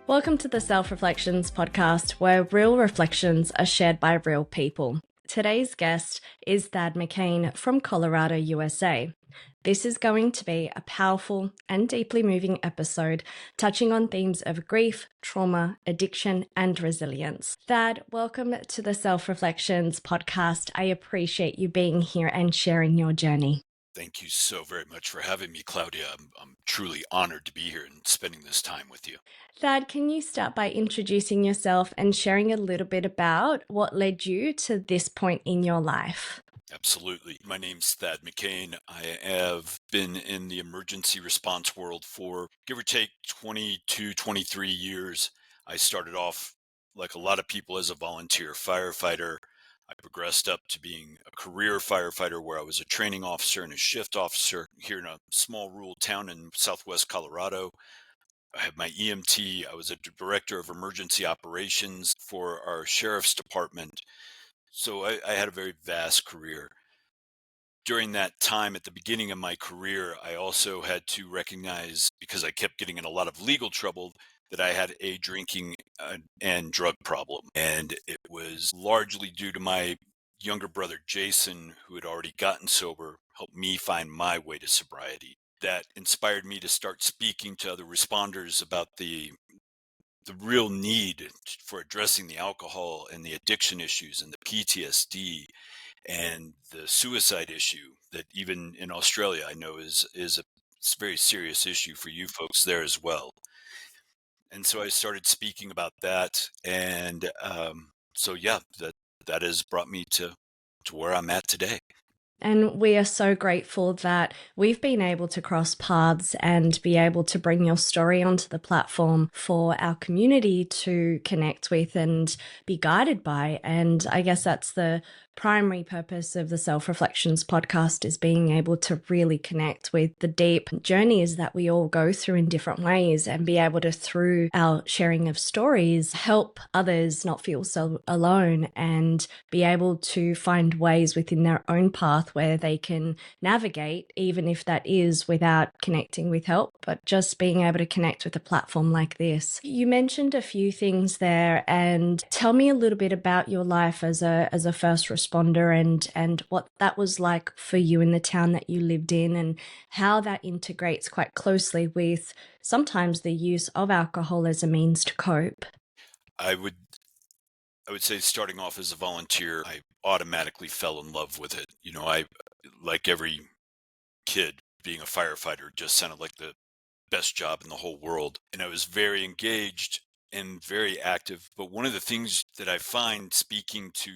Welcome to the Self Reflections podcast, where real reflections are shared by real people. Today's guest is Thad McKain from Colorado, USA. This is going to be a powerful and deeply moving episode touching on themes of grief, trauma, addiction, and resilience. Thad, welcome to the Self Reflections podcast. I appreciate you being here and sharing your journey. Thank you so very much for having me, Claudia. I'm truly honored to be here and spending this time with you. Thad, can you start by introducing yourself and sharing a little bit about what led you to this point in your life? Absolutely. My name's Thad McKain. I have been in the emergency response world for give or take 22, 23 years. I started off, like a lot of people, as a volunteer firefighter. I progressed up to being a career firefighter where I was a training officer and a shift officer here in a small rural town in southwest Colorado. I had my EMT. I was a director of emergency operations for our sheriff's department. So I had a very vast career. During that time, at the beginning of my career, I also had to recognize, because I kept getting in a lot of legal trouble, that I had a drinking and drug problem. And it was largely due to my younger brother, Jason, who had already gotten sober, helped me find my way to sobriety. That inspired me to start speaking to other responders about the real need for addressing the alcohol and the addiction issues and the PTSD and the suicide issue that even in Australia I know is a very serious issue for you folks there as well. And so I started speaking about that, and so yeah, that has brought me to where I'm at today. And we are so grateful that we've been able to cross paths and be able to bring your story onto the platform for our community to connect with and be guided by. And I guess that's the primary purpose of the Self Reflections podcast, is being able to really connect with the deep journeys that we all go through in different ways and be able to, through our sharing of stories, help others not feel so alone and be able to find ways within their own path where they can navigate, even if that is without connecting with help, but just being able to connect with a platform like this. You mentioned a few things there, and tell me a little bit about your life as a first responder and what that was like for you in the town that you lived in, and how that integrates quite closely with sometimes the use of alcohol as a means to cope. I would say, starting off as a volunteer, I automatically fell in love with it. You know, I, like every kid, being a firefighter just sounded like the best job in the whole world. And I was very engaged and very active. But one of the things that I find, speaking to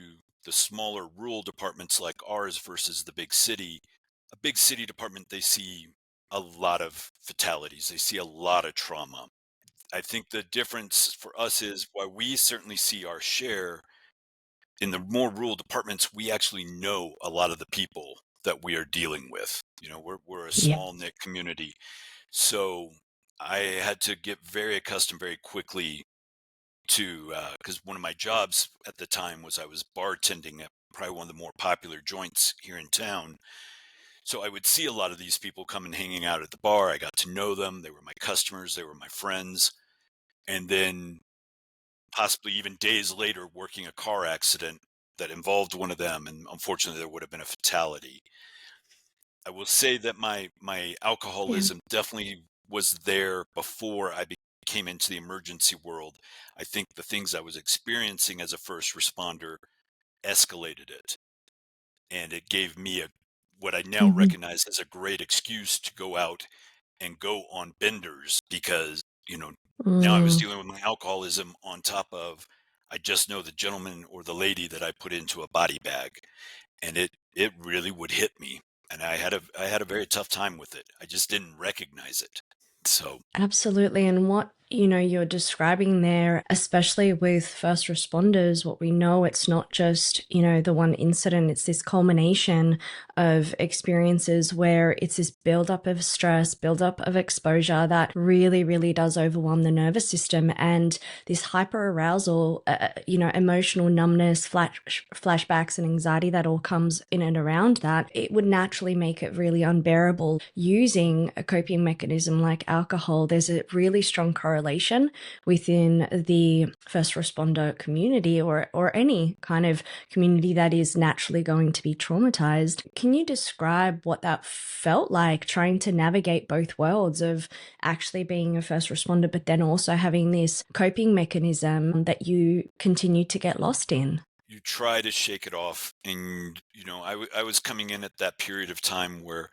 the smaller rural departments like ours versus the big city, a big city department, they see a lot of fatalities, they see a lot of trauma. I think the difference for us is, while we certainly see our share, in the more rural departments, we actually know a lot of the people that we are dealing with. You know, we're a Yeah. small knit community. So I had to get very accustomed very quickly to, because one of my jobs at the time was I was bartending at probably one of the more popular joints here in town. So I would see a lot of these people come and hanging out at the bar. I got to know them. They were my customers. They were my friends. And then possibly even days later, working a car accident that involved one of them. And unfortunately, there would have been a fatality. I will say that my alcoholism definitely was there before I came into the emergency world. I think the things I was experiencing as a first responder escalated it, and it gave me what I now recognize as a great excuse to go out and go on benders, because, you know, now I was dealing with my alcoholism on top of, I just know the gentleman or the lady that I put into a body bag, and it really would hit me. And I had a very tough time with it. I just didn't recognize it. So Absolutely. And what, you're describing there, especially with first responders, what we know, it's not just, the one incident, it's this culmination of experiences where it's this buildup of stress, buildup of exposure that really, really does overwhelm the nervous system. And this hyper arousal, emotional numbness, flashbacks and anxiety that all comes in and around that, it would naturally make it really unbearable. Using a coping mechanism like alcohol, there's a really strong correlation correlation within the first responder community, or any kind of community that is naturally going to be traumatized. Can you describe what that felt like, trying to navigate both worlds of actually being a first responder, but then also having this coping mechanism that you continue to get lost in? You try to shake it off, and I was coming in at that period of time where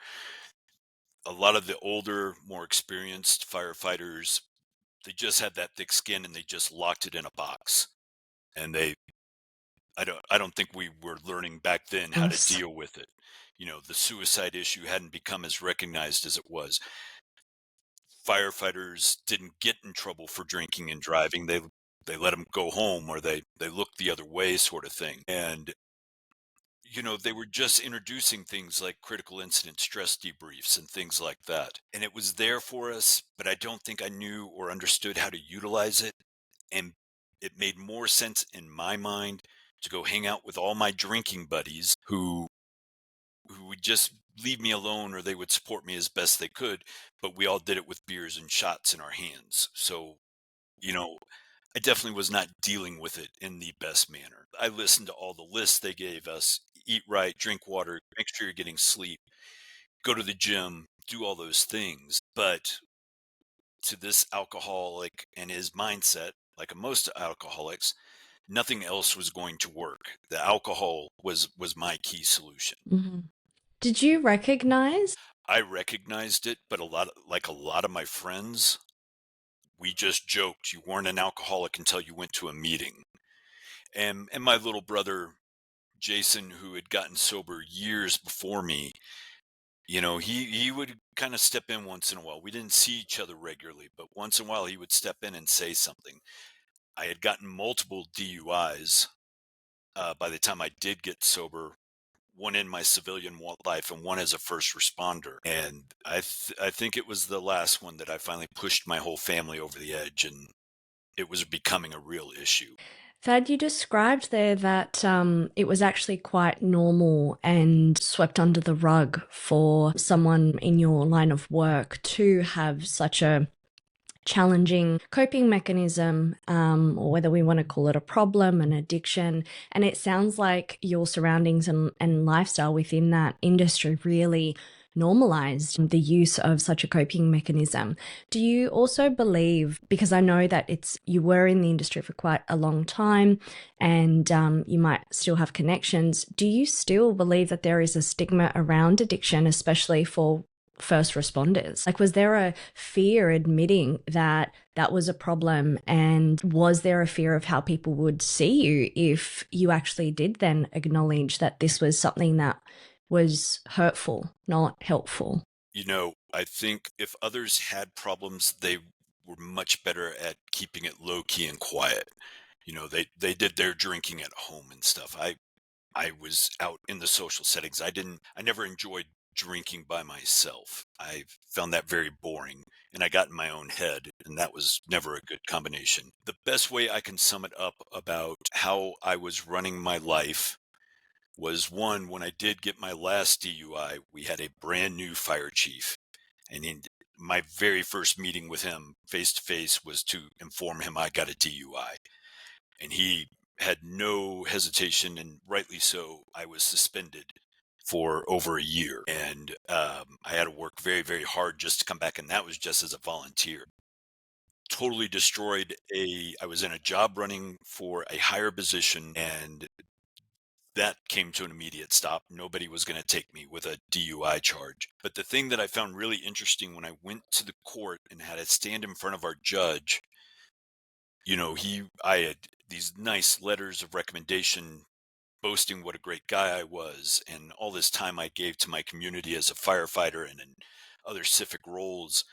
a lot of the older, more experienced firefighters, they just had that thick skin and they just locked it in a box. And I don't think we were learning back then how to Yes. deal with it. The suicide issue hadn't become as recognized as it was. Firefighters didn't get in trouble for drinking and driving. They let them go home, or they looked the other way, sort of thing. And they were just introducing things like critical incident stress debriefs and things like that. And it was there for us, but I don't think I knew or understood how to utilize it. And it made more sense in my mind to go hang out with all my drinking buddies who would just leave me alone, or they would support me as best they could, but we all did it with beers and shots in our hands. So, you know, I definitely was not dealing with it in the best manner. I listened to all the lists they gave us: eat right, drink water, make sure you're getting sleep, go to the gym, do all those things. But to this alcoholic and his mindset, like most alcoholics, nothing else was going to work. The alcohol was my key solution. Mm-hmm. Did you recognize? I recognized it, but a lot of my friends, we just joked you weren't an alcoholic until you went to a meeting. And my little brother Jason, who had gotten sober years before me, he would kind of step in once in a while. We didn't see each other regularly, but once in a while he would step in and say something. I had gotten multiple DUIs by the time I did get sober, one in my civilian life and one as a first responder. And I think it was the last one that I finally pushed my whole family over the edge, and it was becoming a real issue. Thad, you described there that it was actually quite normal and swept under the rug for someone in your line of work to have such a challenging coping mechanism, or whether we want to call it a problem, an addiction. And it sounds like your surroundings and lifestyle within that industry really normalized the use of such a coping mechanism. Do you also believe, because I know that you were in the industry for quite a long time, and you might still have connections, do you still believe that there is a stigma around addiction, especially for first responders? Like, was there a fear admitting that that was a problem? And was there a fear of how people would see you if you actually did then acknowledge that this was something that was hurtful, not helpful? I think if others had problems, they were much better at keeping it low key and quiet. They did their drinking at home and stuff. I was out in the social settings. I never enjoyed drinking by myself. I found that very boring, and I got in my own head, and that was never a good combination. The best way I can sum it up about how I was running my life was, one, when I did get my last DUI, we had a brand new fire chief. And my very first meeting with him face to face was to inform him I got a DUI. And he had no hesitation, and rightly so. I was suspended for over a year. And I had to work very, very hard just to come back. And that was just as a volunteer. Totally destroyed I was in a job running for a higher position, and that came to an immediate stop. Nobody was going to take me with a DUI charge. But the thing that I found really interesting when I went to the court and had to stand in front of our judge, I had these nice letters of recommendation boasting what a great guy I was and all this time I gave to my community as a firefighter and in other civic roles.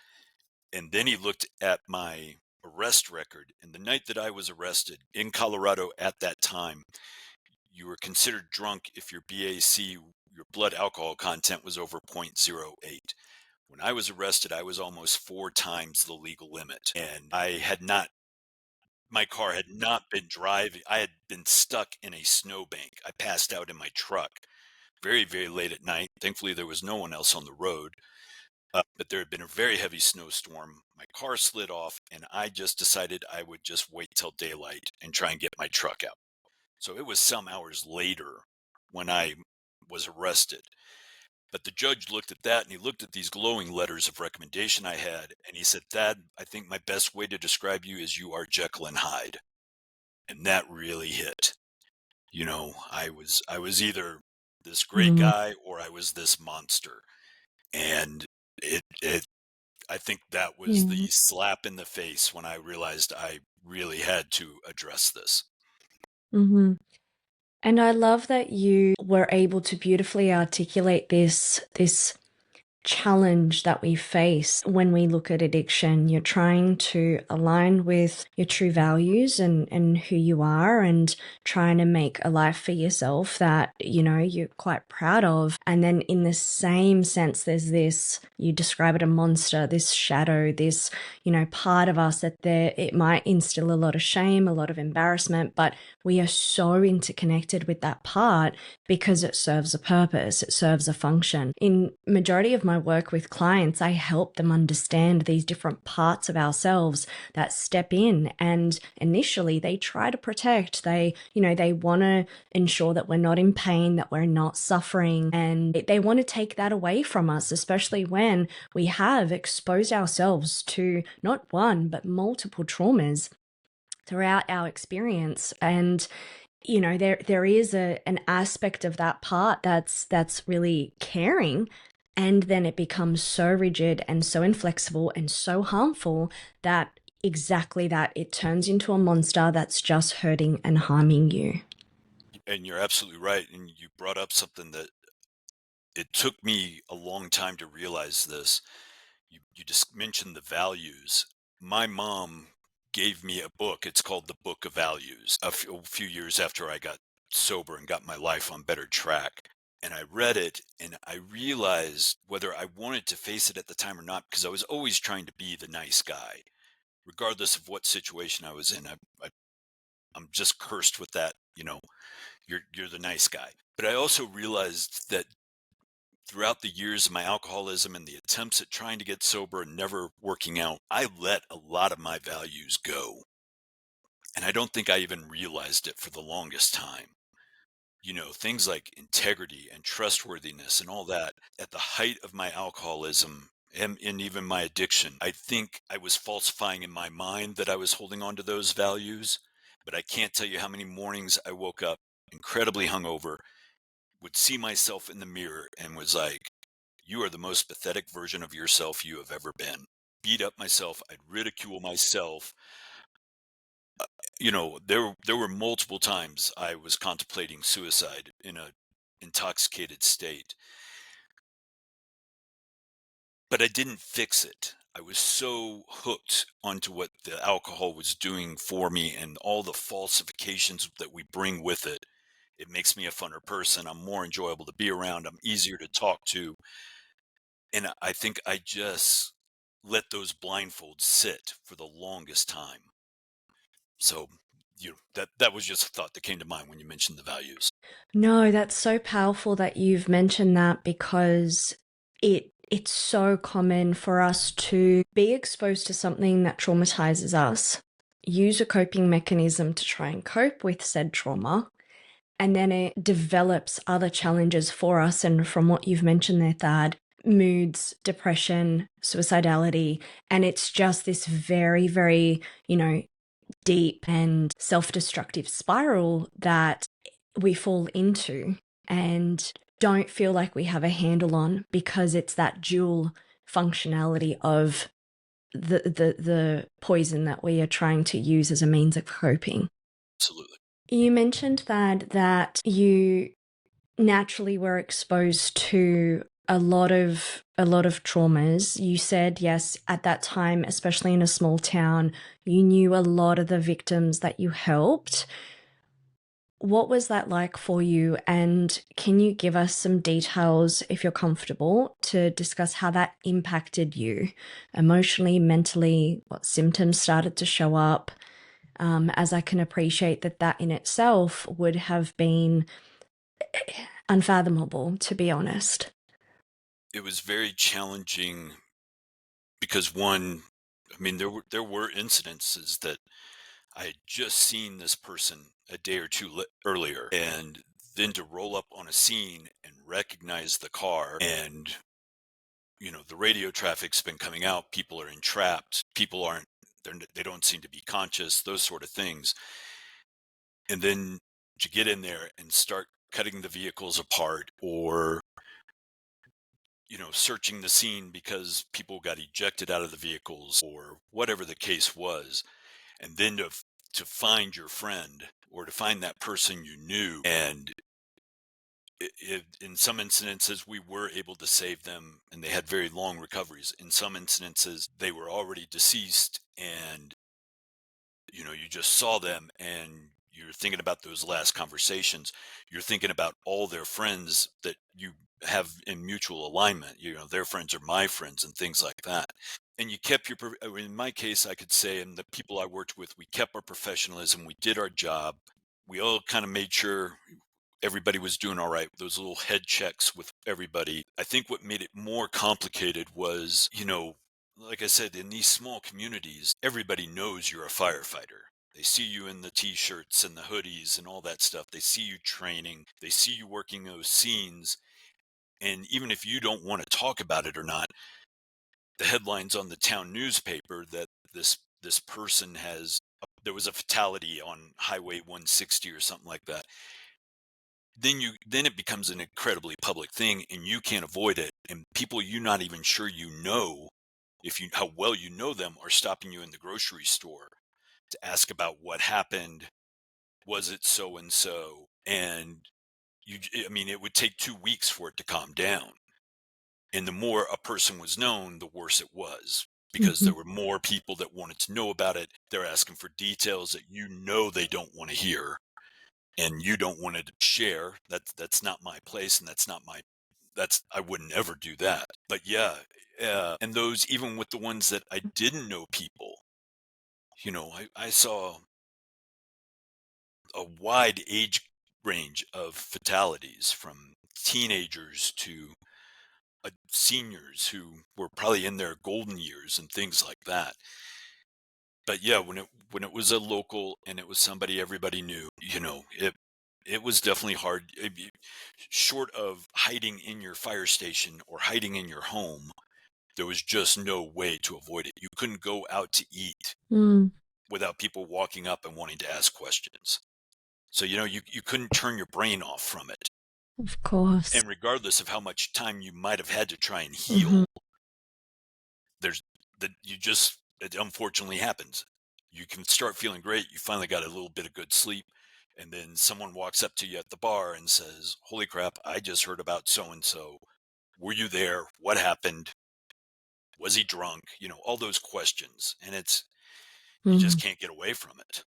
And then he looked at my arrest record. And the night that I was arrested in Colorado at that time, you were considered drunk if your BAC, your blood alcohol content, was over 0.08. When I was arrested, I was almost 4 times the legal limit. And my car had not been driving. I had been stuck in a snowbank. I passed out in my truck very, very late at night. Thankfully, there was no one else on the road. But there had been a very heavy snowstorm. My car slid off, and I just decided I would just wait till daylight and try and get my truck out. So it was some hours later when I was arrested. But the judge looked at that and he looked at these glowing letters of recommendation I had, and he said, "Thad, I think my best way to describe you is you are Jekyll and Hyde." And that really hit. I was either this great Mm, guy or I was this monster. And it I think that was the yes. slap in the face when I realized I really had to address this. Hmm. And I love that you were able to beautifully articulate this challenge that we face when we look at addiction. You're trying to align with your true values and who you are, and trying to make a life for yourself that, you're quite proud of. And then in the same sense, there's this, you describe it, a monster, this shadow, this, part of us that it might instill a lot of shame, a lot of embarrassment, but we are so interconnected with that part because it serves a purpose, it serves a function. In majority of my work with clients, I help them understand these different parts of ourselves that step in, and initially they try to protect. They want to ensure that we're not in pain, that we're not suffering, and they want to take that away from us, especially when we have exposed ourselves to not one but multiple traumas throughout our experience. And there is an aspect of that part that's really caring, and then it becomes so rigid and so inflexible and so harmful that exactly that, it turns into a monster that's just hurting and harming you. And you're absolutely right. And you brought up something that it took me a long time to realize this. You just mentioned the values. My mom gave me a book. It's called The Book of Values a few years after I got sober and got my life on better track. And I read it and I realized whether I wanted to face it at the time or not, because I was always trying to be the nice guy, regardless of what situation I was in. I'm just cursed with that, you're the nice guy. But I also realized that throughout the years of my alcoholism and the attempts at trying to get sober and never working out, I let a lot of my values go. And I don't think I even realized it for the longest time. Things like integrity and trustworthiness and all that. At the height of my alcoholism and even my addiction, I think I was falsifying in my mind that I was holding on to those values. But I can't tell you how many mornings I woke up incredibly hungover, would see myself in the mirror and was like, "You are the most pathetic version of yourself you have ever been." Beat up myself. I'd ridicule myself. There were multiple times I was contemplating suicide in a intoxicated state, but I didn't fix it. I was so hooked onto what the alcohol was doing for me and all the falsifications that we bring with it. It makes me a funner person. I'm more enjoyable to be around. I'm easier to talk to. And I think I just let those blindfolds sit for the longest time. So, that was just a thought that came to mind when you mentioned the values. No, that's so powerful that you've mentioned that, because it's so common for us to be exposed to something that traumatizes us, use a coping mechanism to try and cope with said trauma, and then it develops other challenges for us. And from what you've mentioned there, Thad, moods, depression, suicidality, and it's just this very, very, deep and self-destructive spiral that we fall into and don't feel like we have a handle on, because it's that dual functionality of the poison that we are trying to use as a means of coping. Absolutely. You mentioned that you naturally were exposed to a lot of traumas. You said, yes, at that time, especially in a small town, you knew a lot of the victims that you helped. What was that like for you? And can you give us some details, if you're comfortable, to discuss how that impacted you emotionally, mentally, what symptoms started to show up? As I can appreciate that in itself would have been unfathomable, to be honest. It was very challenging because there were incidences that I had just seen this person a day or two earlier, and then to roll up on a scene and recognize the car, and the radio traffic's been coming out, people are entrapped, people aren't, they don't seem to be conscious, those sort of things. And then to get in there and start cutting the vehicles apart, or searching the scene because people got ejected out of the vehicles or whatever the case was, and then to find your friend or to find that person you knew. And in some incidences we were able to save them and they had very long recoveries. In some incidences they were already deceased, and you just saw them, and you're thinking about those last conversations. You're thinking about all their friends that you have in mutual alignment. Their friends are my friends and things like that. And you kept in my case, I could say, and the people I worked with, we kept our professionalism. We did our job. We all kind of made sure everybody was doing all right. Those little head checks with everybody. I think what made it more complicated was, like I said, in these small communities, everybody knows you're a firefighter. They see you in the t-shirts and the hoodies and all that stuff. They see you training. They see you working those scenes. And even if you don't want to talk about it or not, the headlines on the town newspaper that this person there was a fatality on Highway 160 or something like that. Then it becomes an incredibly public thing, and you can't avoid it. And people you're not even sure how well you know them, are stopping you in the grocery store to ask about what happened. Was it so and so? And it would take 2 weeks for it to calm down. And the more a person was known, the worse it was, because Hmm. there were more people that wanted to know about it. They're asking for details that they don't want to hear, and you don't want to share. That's not my place, and I wouldn't ever do that. But yeah, and those, even with the ones that I didn't know people, I saw a wide age range of fatalities, from teenagers to seniors who were probably in their golden years and things like that. But yeah, when it was a local and it was somebody everybody knew, it was definitely hard. Short of hiding in your fire station or hiding in your home, there was just no way to avoid it. You couldn't go out to eat Mm, without people walking up and wanting to ask questions. So, you couldn't turn your brain off from it. of course. And regardless of how much time you might have had to try and Hmm. heal, there's it unfortunately happens. You can start feeling great. You finally got a little bit of good sleep. And then someone walks up to you at the bar and says, "Holy crap, I just heard about so and so. Were you there? What happened? Was he drunk?" All those questions. And you just Hmm. can't get away from it.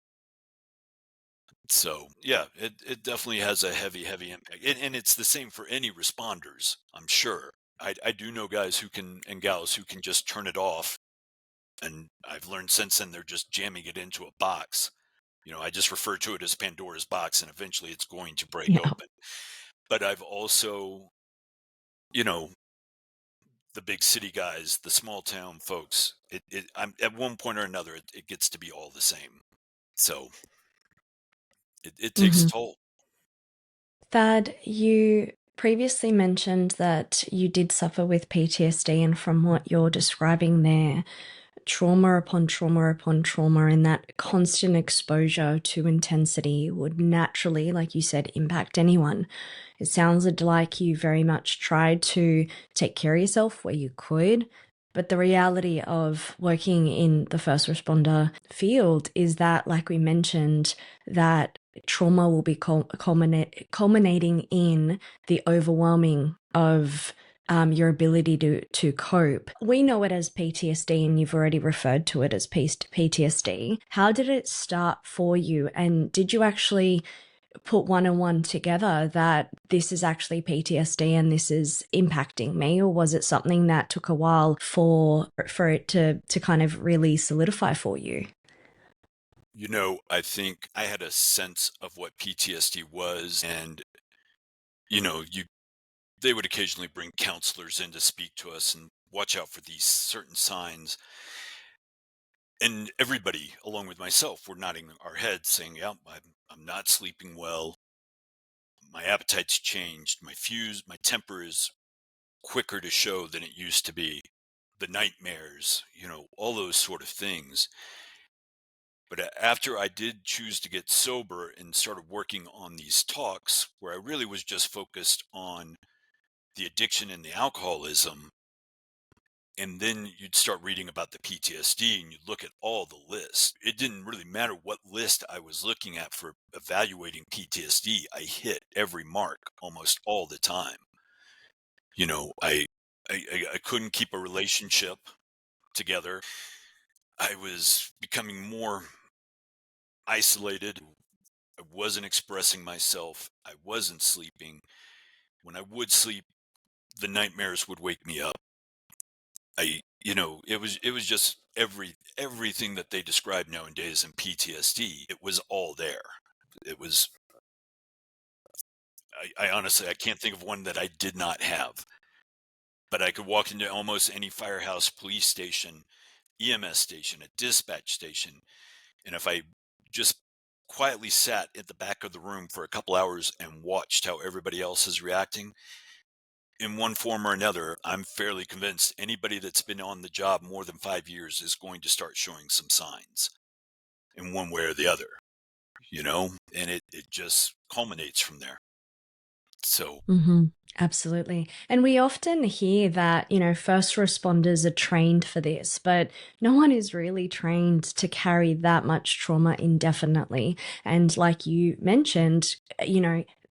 So yeah, it definitely has a heavy, heavy impact. And it's the same for any responders, I'm sure. I do know guys and gals who can just turn it off. And I've learned since then they're just jamming it into a box. I just refer to it as Pandora's box, and eventually it's going to break Yeah. open. But I've also, you know, the big city guys, the small town folks, I'm at one point or another, it gets to be all the same. So it takes a Hmm. toll. Thad, you previously mentioned that you did suffer with PTSD, and from what you're describing there, trauma upon trauma upon trauma, and that constant exposure to intensity would naturally, like you said, impact anyone. It sounded like you very much tried to take care of yourself where you could. But the reality of working in the first responder field is that, like we mentioned, that trauma will be culminating in the overwhelming of your ability to cope. We know it as PTSD, and you've already referred to it as PTSD. How did it start for you? And did you actually put one and one together that this is actually PTSD and this is impacting me? Or was it something that took a while for it to kind of really solidify for you? I think I had a sense of what PTSD was, and you they would occasionally bring counselors in to speak to us and watch out for these certain signs. And everybody, along with myself, were nodding our heads saying, yeah, I'm not sleeping well. My appetite's changed. My temper is quicker to show than it used to be. The nightmares, all those sort of things. But after I did choose to get sober and started working on these talks, where I really was just focused on the addiction and the alcoholism, and then you'd start reading about the PTSD and you'd look at all the lists. It didn't really matter what list I was looking at for evaluating PTSD. I hit every mark almost all the time. I couldn't keep a relationship together. I was becoming more isolated. I wasn't expressing myself. I wasn't sleeping. When I would sleep, the nightmares would wake me up. It was just everything that they describe nowadays in PTSD. It was all there. It was. I honestly, I can't think of one that I did not have. But I could walk into almost any firehouse, police station, EMS station, a dispatch station, and if I just quietly sat at the back of the room for a couple hours and watched how everybody else is reacting in one form or another, I'm fairly convinced anybody that's been on the job more than 5 years is going to start showing some signs in one way or the other, and it just culminates from there. So, Mm-hmm. Absolutely. And we often hear that, first responders are trained for this, but no one is really trained to carry that much trauma indefinitely. And like you mentioned,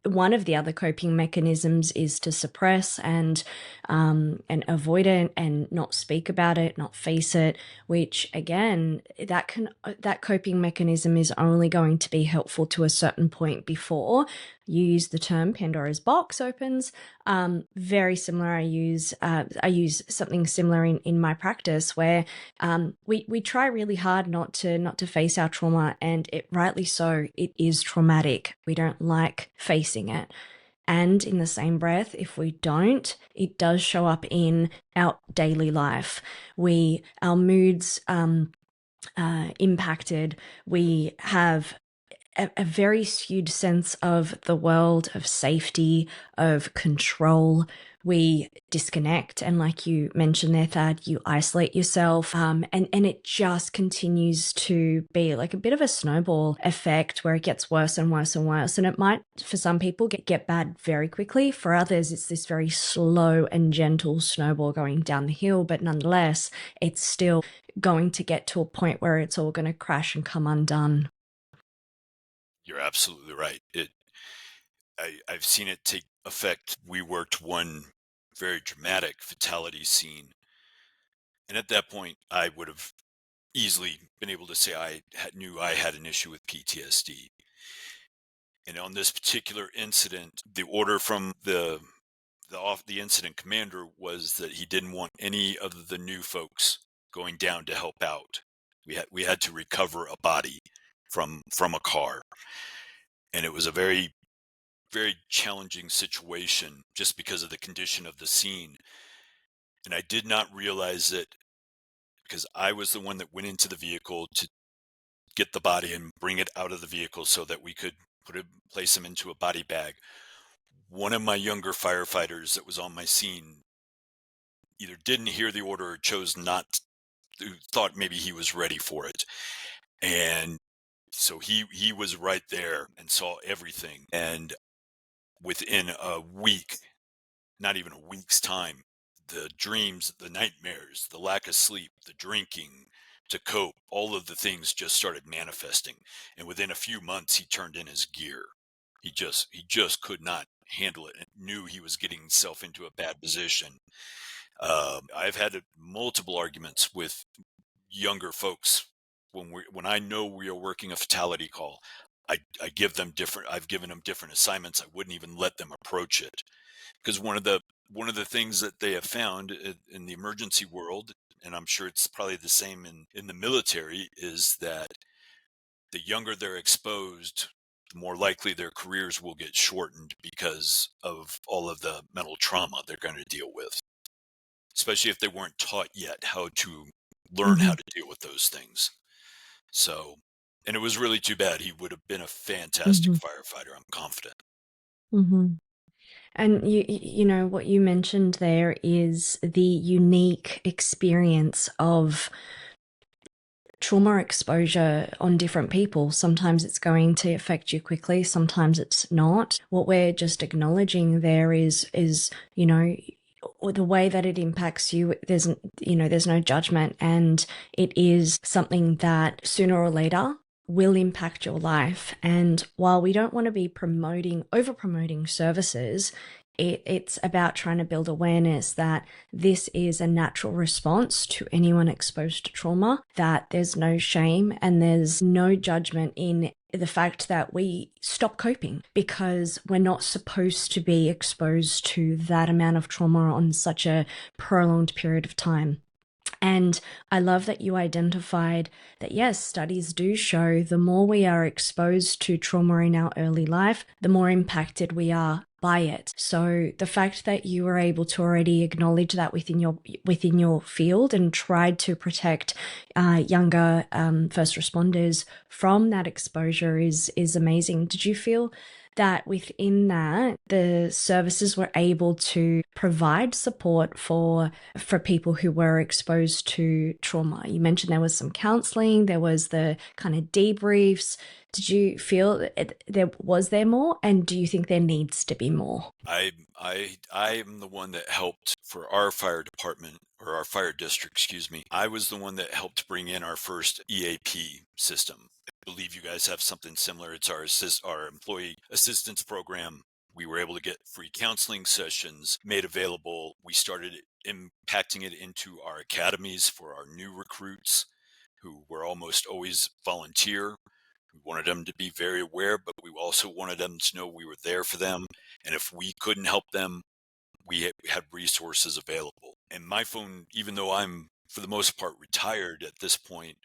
one of the other coping mechanisms is to suppress and avoid it and not speak about it, not face it, which again, that coping mechanism is only going to be helpful to a certain point before you use the term Pandora's box opens. Very similar. I use something similar in my practice where we try really hard not to face our trauma, and it rightly so. It is traumatic. We don't like facing it. And in the same breath, if we don't, it does show up in our daily life. Our moods impacted. We have a very skewed sense of the world, of safety, of control. We disconnect, and like you mentioned there, Thad, you isolate yourself, and it just continues to be like a bit of a snowball effect where it gets worse and worse and worse. And it might, for some people, get bad very quickly. For others, it's this very slow and gentle snowball going down the hill, but nonetheless, it's still going to get to a point where it's all going to crash and come undone. you're absolutely right. I've seen it take effect. We worked one very dramatic fatality scene, and at that point, I would have easily been able to say knew I had an issue with PTSD. And on this particular incident, the order from the incident commander was that he didn't want any of the new folks going down to help out. We had to recover a body from a car, and it was a very very challenging situation just because of the condition of the scene. And I did not realize it because I was the one that went into the vehicle to get the body and bring it out of the vehicle so that we could place him into a body bag. One of my younger firefighters that was on my scene either didn't hear the order or chose not to, thought maybe he was ready for it. And so he was right there and saw everything. And within a week, not even a week's time, the dreams, the nightmares, the lack of sleep, the drinking to cope, all of the things just started manifesting. And within a few months, he turned in his gear. He just could not handle it and knew he was getting himself into a bad position. I've had multiple arguments with younger folks when I know we are working a fatality call. I've given them different assignments. I wouldn't even let them approach it because one of the things that they have found in the emergency world, and I'm sure it's probably the same in the military, is that the younger they're exposed, the more likely their careers will get shortened because of all of the mental trauma they're going to deal with. especially if they weren't taught yet how to learn how Hmm. to deal with those things. So, and it was really too bad. He would have been a fantastic Hmm. firefighter, I'm confident. Hmm. And you know, what you mentioned there is the unique experience of trauma exposure on different people. Sometimes it's going to affect you quickly, sometimes it's not. What we're just acknowledging there is, you know, or the way that it impacts you, there's no judgment, and it is something that sooner or later will impact your life. And while we don't want to be over promoting services, it's about trying to build awareness that this is a natural response to anyone exposed to trauma, that there's no shame and there's no judgment in the fact that we stop coping because we're not supposed to be exposed to that amount of trauma on such a prolonged period of time. And I love that you identified that, yes, studies do show the more we are exposed to trauma in our early life, the more impacted we are by it. So the fact that you were able to already acknowledge that within your field and tried to protect younger first responders from that exposure is amazing. Did you feel that within that the services were able to provide support for people who were exposed to trauma? You mentioned there was some counseling, there was the kind of debriefs. Did you feel there more, and do you think there needs to be more? I am the one that helped for our fire department, or our fire district, excuse me. I was the one that helped bring in our first EAP system. I believe you guys have something similar. It's our employee assistance program. We were able to get free counseling sessions made available. We started impacting it into our academies for our new recruits, who were almost always volunteer. We wanted them to be very aware, but we also wanted them to know we were there for them. And if we couldn't help them, we had resources available. And my phone, even though I'm for the most part retired at this point,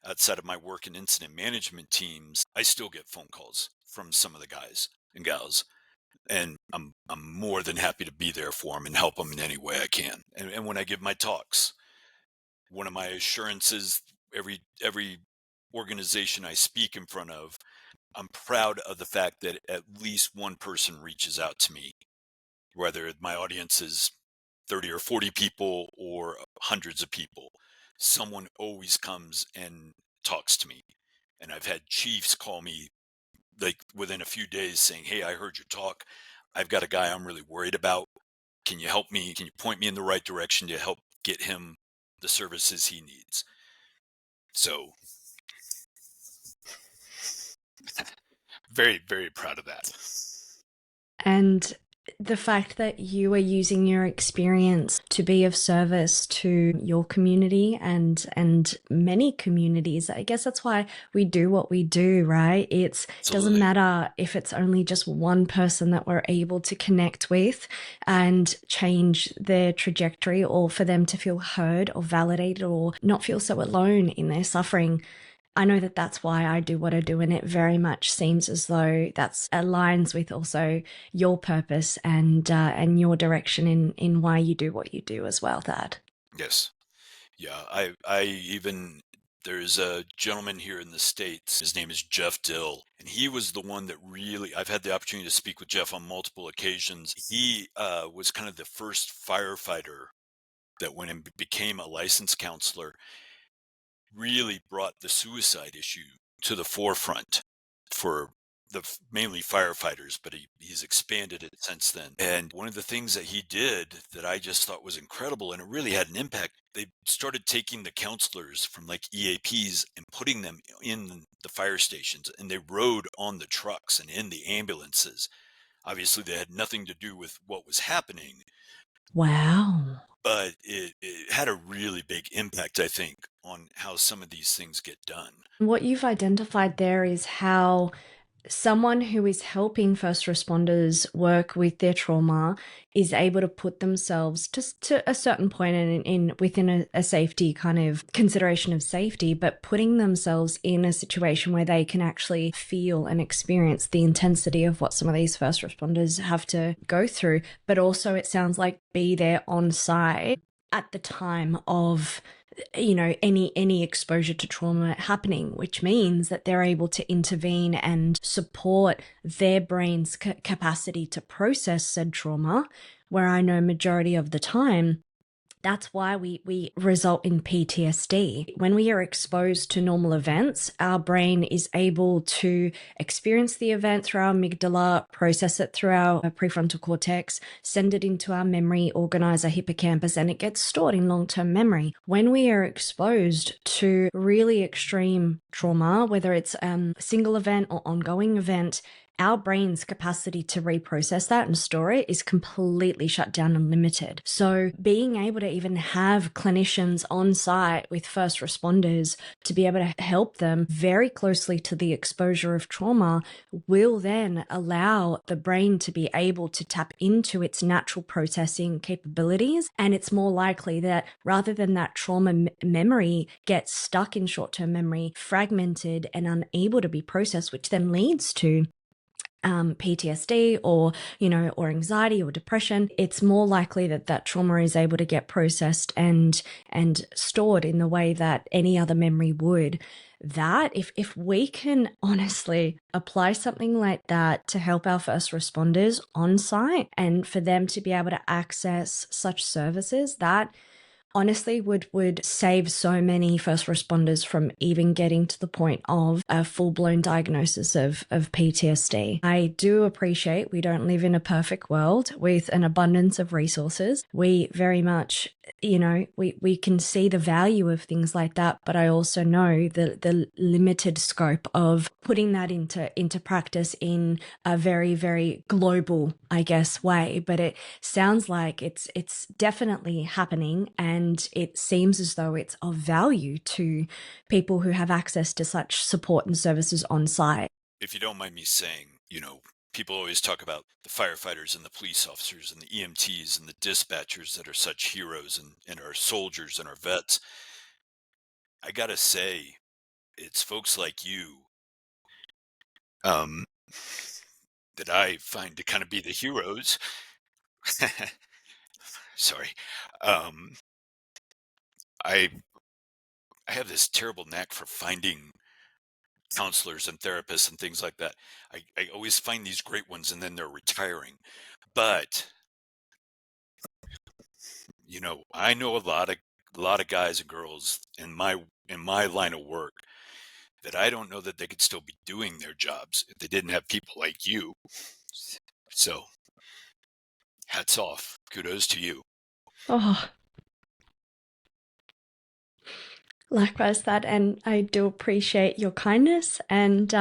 outside of my work in incident management teams, I still get phone calls from some of the guys and gals. And I'm more than happy to be there for them and help them in any way I can. And when I give my talks, one of my assurances, every organization I speak in front of, I'm proud of the fact that at least one person reaches out to me, whether my audience is 30 or 40 people or hundreds of people. Someone always comes and talks to me. And I've had chiefs call me like within a few days saying, "Hey, I heard your talk. I've got a guy I'm really worried about. Can you help me? Can you point me in the right direction to help get him the services he needs?" So very, very proud of that. And the fact that you are using your experience to be of service to your community and many communities. I guess that's why we do what we do, right? It doesn't Absolutely. matter if it's only just one person that we're able to connect with and change their trajectory, or for them to feel heard or validated or not feel so alone in their suffering. I know that that's why I do what I do, and it very much seems as though that's aligns with also your purpose and your direction in why you do what you do as well, Thad. Yes. Yeah, I even there's a gentleman here in the States. His name is Jeff Dill, and he was the one that really I've had the opportunity to speak with Jeff on multiple occasions. He was kind of the first firefighter that went and became a licensed counselor, really brought the suicide issue to the forefront for mainly firefighters, but he's expanded it since then. And one of the things that he did that I just thought was incredible, and it really had an impact, they started taking the counselors from like EAPs and putting them in the fire stations, and they rode on the trucks and in the ambulances. Obviously, they had nothing to do with what was happening, Wow. but it had a really big impact, I think, on how some of these things get done. What you've identified there is how someone who is helping first responders work with their trauma is able to put themselves just to a certain point in within a safety kind of consideration of safety, but putting themselves in a situation where they can actually feel and experience the intensity of what some of these first responders have to go through, but also it sounds like be there on site at the time of any exposure to trauma happening, which means that they're able to intervene and support their brain's capacity to process said trauma, where I know majority of the time that's why we result in PTSD. When we are exposed to normal events, our brain is able to experience the event through our amygdala, process it through our prefrontal cortex, send it into our memory organizer hippocampus, and it gets stored in long-term memory. When we are exposed to really extreme trauma, whether it's a single event or ongoing event, our brain's capacity to reprocess that and store it is completely shut down and limited. So being able to even have clinicians on site with first responders to be able to help them very closely to the exposure of trauma will then allow the brain to be able to tap into its natural processing capabilities. And it's more likely that rather than that trauma memory gets stuck in short-term memory, fragmented and unable to be processed, which then leads to PTSD or anxiety or depression, it's more likely that that trauma is able to get processed and stored in the way that any other memory would. That if we can honestly apply something like that to help our first responders on site and for them to be able to access such services, that honestly would save so many first responders from even getting to the point of a full-blown diagnosis of PTSD. I do appreciate we don't live in a perfect world with an abundance of resources. We very much, we can see the value of things like that, but I also know the limited scope of putting that into practice in a very, very global, I guess, way. But it sounds like it's definitely happening, and it seems as though it's of value to people who have access to such support and services on site. If you don't mind me saying, people always talk about the firefighters and the police officers and the EMTs and the dispatchers that are such heroes and our soldiers and our vets. I gotta say, it's folks like you um, that I find to kind of be the heroes. Sorry. Um, I I have this terrible knack for finding counselors and therapists and things like that. I always find these great ones and then they're retiring. But, I know a lot of guys and girls in my line of work that I don't know that they could still be doing their jobs if they didn't have people like you. So, hats off. Kudos to you. Oh, likewise that, and I do appreciate your kindness, and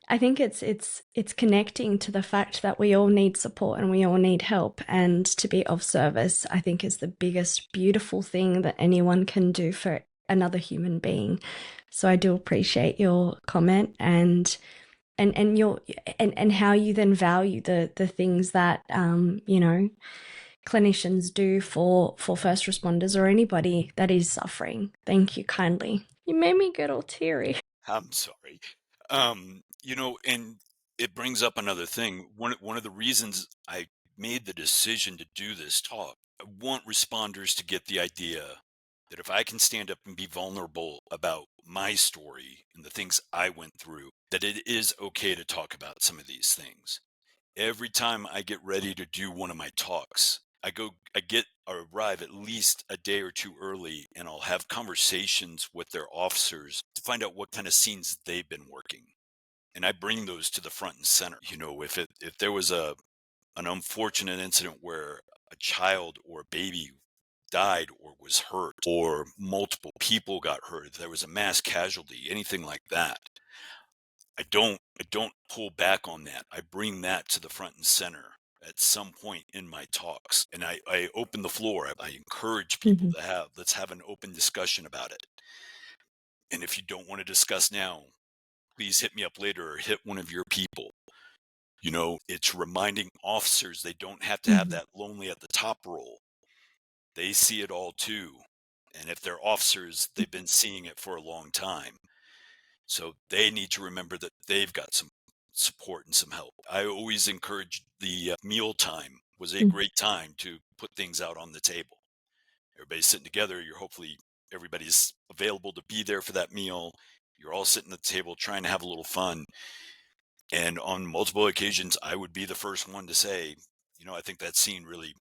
I think it's connecting to the fact that we all need support and we all need help, and to be of service, I think, is the biggest beautiful thing that anyone can do for another human being. So I do appreciate your comment and your and how you then value the things that clinicians do for first responders or anybody that is suffering. Thank you kindly. You made me get all teary. I'm sorry. And it brings up another thing. One of the reasons I made the decision to do this talk, I want responders to get the idea that if I can stand up and be vulnerable about my story and the things I went through, that it is okay to talk about some of these things. Every time I get ready to do one of my talks, arrive at least a day or two early, and I'll have conversations with their officers to find out what kind of scenes they've been working. And I bring those to the front and center. If there was an unfortunate incident where a child or a baby died or was hurt, or multiple people got hurt, if there was a mass casualty, anything like that, I don't pull back on that. I bring that to the front and center at some point in my talks. And I open the floor. I encourage people Mhm. let's have an open discussion about it. And if you don't want to discuss now, please hit me up later or hit one of your people. It's reminding officers they don't have to have Mhm. that lonely at the top role. They see it all too. And if they're officers, they've been seeing it for a long time. So they need to remember that they've got some support and some help. I always encourage the meal time was a Mhm. great time to put things out on the table. Everybody's sitting together. Everybody's available to be there for that meal. You're all sitting at the table trying to have a little fun. And on multiple occasions, I would be the first one to say, I think that scene really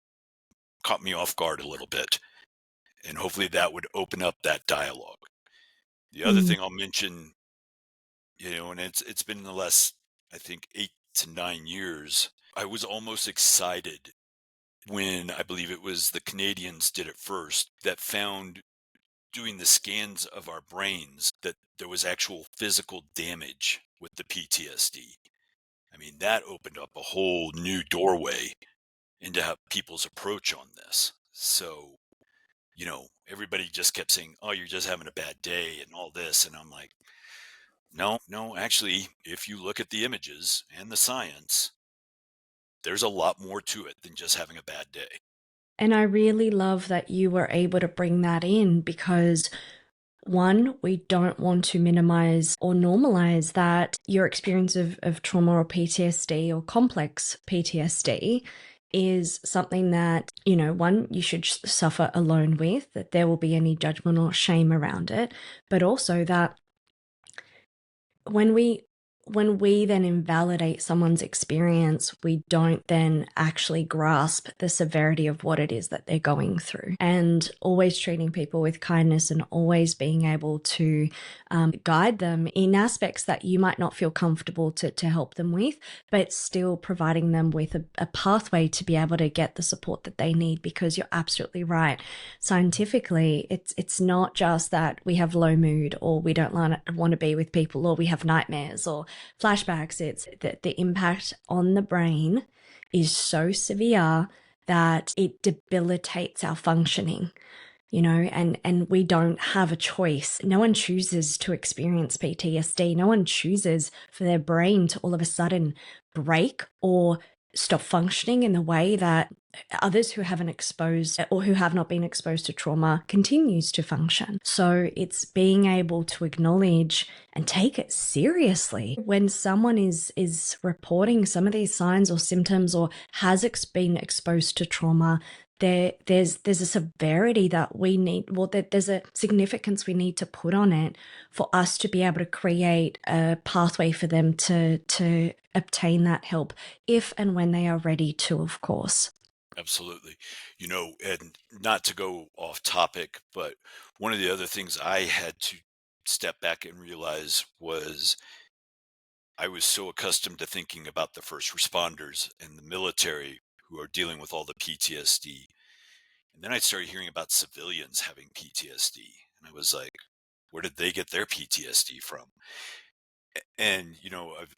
caught me off guard a little bit. And hopefully that would open up that dialogue. The other Mm. thing I'll mention, and it's been in the last, I think, 8 to 9 years. I was almost excited when I believe it was the Canadians did it first that found doing the scans of our brains that there was actual physical damage with the PTSD. I mean, that opened up a whole new doorway into how people's approach on this. So, everybody just kept saying, "Oh, you're just having a bad day," and all this. And I'm like, no, no, actually, if you look at the images and the science, there's a lot more to it than just having a bad day. And I really love that you were able to bring that in because one, we don't want to minimize or normalize that your experience of trauma or PTSD or complex PTSD is something that, one, you should suffer alone with, that there will be any judgment or shame around it, but also that when we then invalidate someone's experience, we don't then actually grasp the severity of what it is that they're going through. And always treating people with kindness and always being able to guide them in aspects that you might not feel comfortable to help them with, but still providing them with a pathway to be able to get the support that they need. Because you're absolutely right. Scientifically, it's not just that we have low mood or we don't want to be with people or we have nightmares or flashbacks. It's that the impact on the brain is so severe that it debilitates our functioning, and we don't have a choice. No one chooses to experience PTSD. No one chooses for their brain to all of a sudden break or stop functioning in the way that others who haven't exposed or who have not been exposed to trauma continues to function. So it's being able to acknowledge and take it seriously when someone is reporting some of these signs or symptoms or has been exposed to trauma. There's a severity that we need, there's a significance we need to put on it for us to be able to create a pathway for them to obtain that help if and when they are ready to, of course. Absolutely. And not to go off topic, but one of the other things I had to step back and realize was I was so accustomed to thinking about the first responders and the military who are dealing with all the PTSD. And then I started hearing about civilians having PTSD. And I was like, where did they get their PTSD from? And,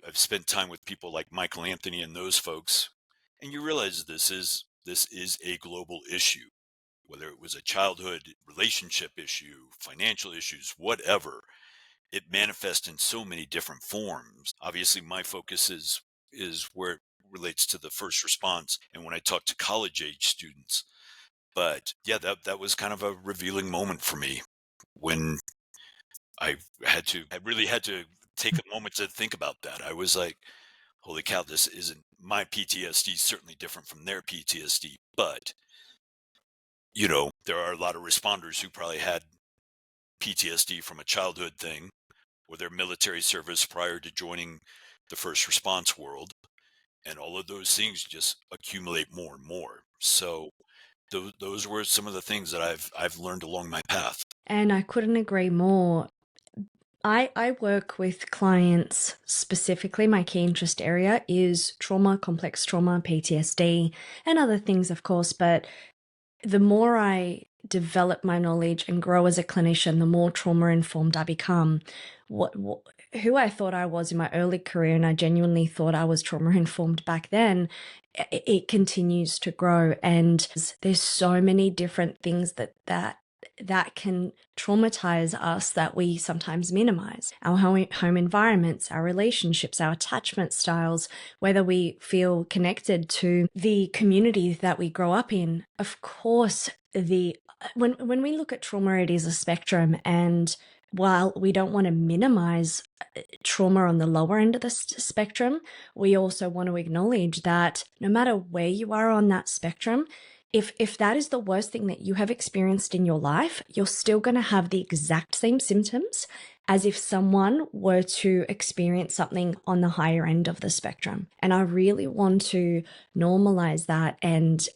I've spent time with people like Michael Anthony and those folks, and you realize this is a global issue, whether it was a childhood relationship issue, financial issues, whatever. It manifests in so many different forms. Obviously, my focus is where it relates to the first response and when I talk to college age students. But yeah, that was kind of a revealing moment for me when I really had to take a moment to think about that. I was like, holy cow, this isn't my PTSD, is certainly different from their PTSD. But, there are a lot of responders who probably had PTSD from a childhood thing or their military service prior to joining the first response world. And all of those things just accumulate more and more. So those were some of the things that I've learned along my path. And I couldn't agree more. I work with clients specifically. My key interest area is trauma, complex trauma, PTSD, and other things, of course. But the more I develop my knowledge and grow as a clinician, the more trauma informed I become. Who I thought I was in my early career, and I genuinely thought I was trauma informed back then, it continues to grow. And there's so many different things that can traumatize us that we sometimes minimize. Our home environments, our relationships, our attachment styles, whether we feel connected to the community that we grow up in. Of course, when we look at trauma, it is a spectrum. And while we don't want to minimize trauma on the lower end of the spectrum, we also want to acknowledge that no matter where you are on that spectrum, If that is the worst thing that you have experienced in your life, you're still going to have the exact same symptoms as if someone were to experience something on the higher end of the spectrum. And I really want to normalize that and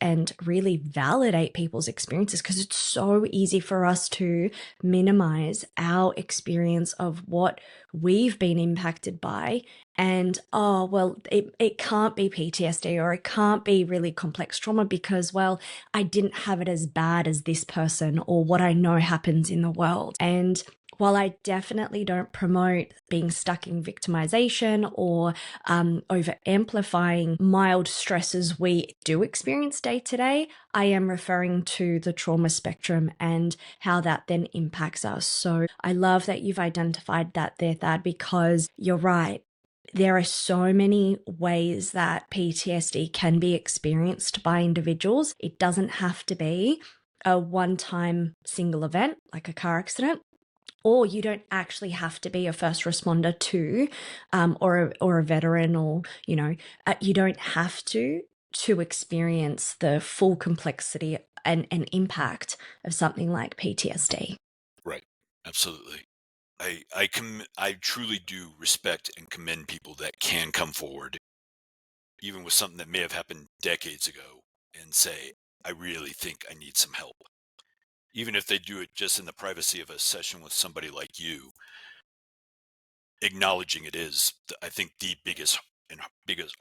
really validate people's experiences, because it's so easy for us to minimize our experience of what we've been impacted by. And, oh, well, it can't be PTSD, or it can't be really complex trauma because, well, I didn't have it as bad as this person or what I know happens in the world. And while I definitely don't promote being stuck in victimization or over amplifying mild stresses we do experience day to day, I am referring to the trauma spectrum and how that then impacts us. So I love that you've identified that there, Thad, because you're right. There are so many ways that PTSD can be experienced by individuals. It doesn't have to be a one-time single event like a car accident, or you don't actually have to be a first responder to, or a veteran, or you don't have to experience the full complexity and impact of something like PTSD. Right. Absolutely. I truly do respect and commend people that can come forward, even with something that may have happened decades ago, and say, I really think I need some help. Even if they do it just in the privacy of a session with somebody like you, acknowledging it is, I think, the biggest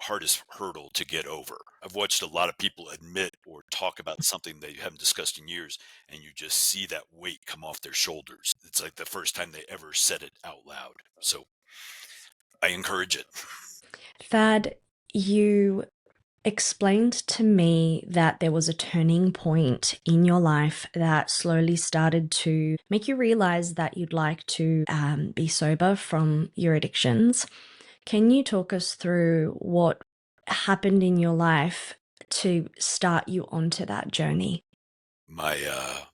hardest hurdle to get over. I've watched a lot of people admit or talk about something they haven't discussed in years, and you just see that weight come off their shoulders. It's like the first time they ever said it out loud. So I encourage it. Thad, you explained to me that there was a turning point in your life that slowly started to make you realize that you'd like to be sober from your addictions. Can you talk us through what happened in your life to start you onto that journey? I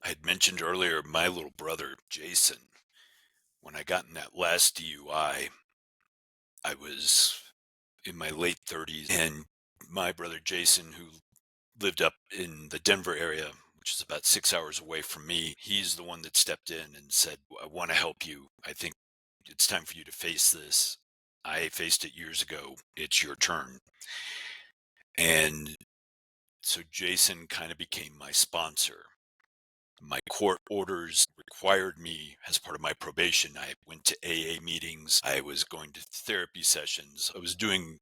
had mentioned earlier my little brother, Jason. When I got in that last DUI, I was in my late 30s, and my brother Jason, who lived up in the Denver area, which is about 6 hours away from me, he's the one that stepped in and said, I want to help you. I think it's time for you to face this. I faced it years ago. It's your turn. And so Jason kind of became my sponsor. My court orders required me, as part of my probation, I went to AA meetings. I was going to therapy sessions. I was doing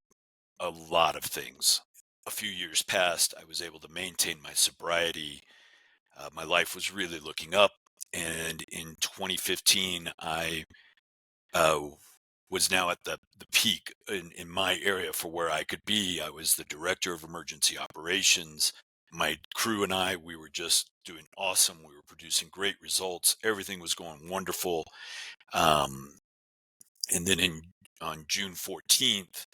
a lot of things. A few years passed. I was able to maintain my sobriety. My life was really looking up. And in 2015, I uh, was now at the peak in my area for where I could be. I was the director of emergency operations. My crew and I, we were just doing awesome. We were producing great results. Everything was going wonderful. Um, and then on June 14th,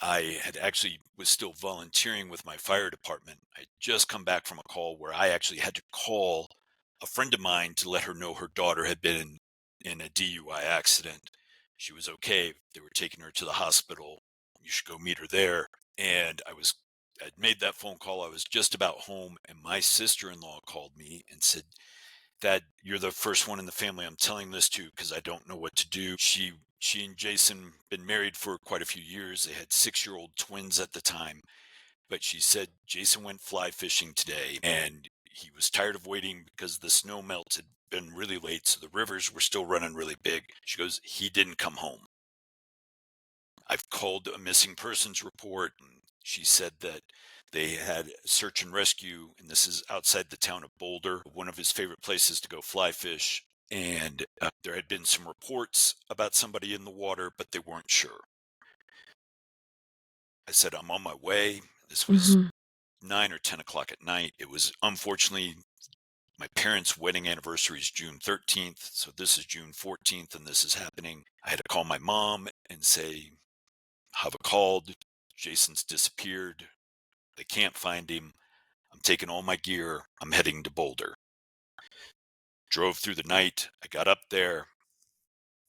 I had actually was still volunteering with my fire department. I had just come back from a call where I actually had to call a friend of mine to let her know her daughter had been in a DUI accident. She was okay. They were taking her to the hospital. You should go meet her there. And I'd made that phone call. I was just about home, and my sister-in-law called me and said, that you're the first one in the family I'm telling this to because I don't know what to do. She and Jason been married for quite a few years. They had 6-year-old twins at the time. But she said Jason went fly fishing today and he was tired of waiting because the snow melt had been really late, so the rivers were still running really big. She goes, he didn't come home. I've called a missing persons report, and she said that they had search and rescue, and this is outside the town of Boulder, one of his favorite places to go fly fish. And there had been some reports about somebody in the water, but they weren't sure. I said, I'm on my way. This was Mm-hmm. 9 or 10 o'clock at night. It was, unfortunately, my parents' wedding anniversary is June 13th. So this is June 14th, and this is happening. I had to call my mom and say, have a called. Jason's disappeared. They can't find him. I'm taking all my gear. I'm heading to Boulder. Drove through the night. I got up there,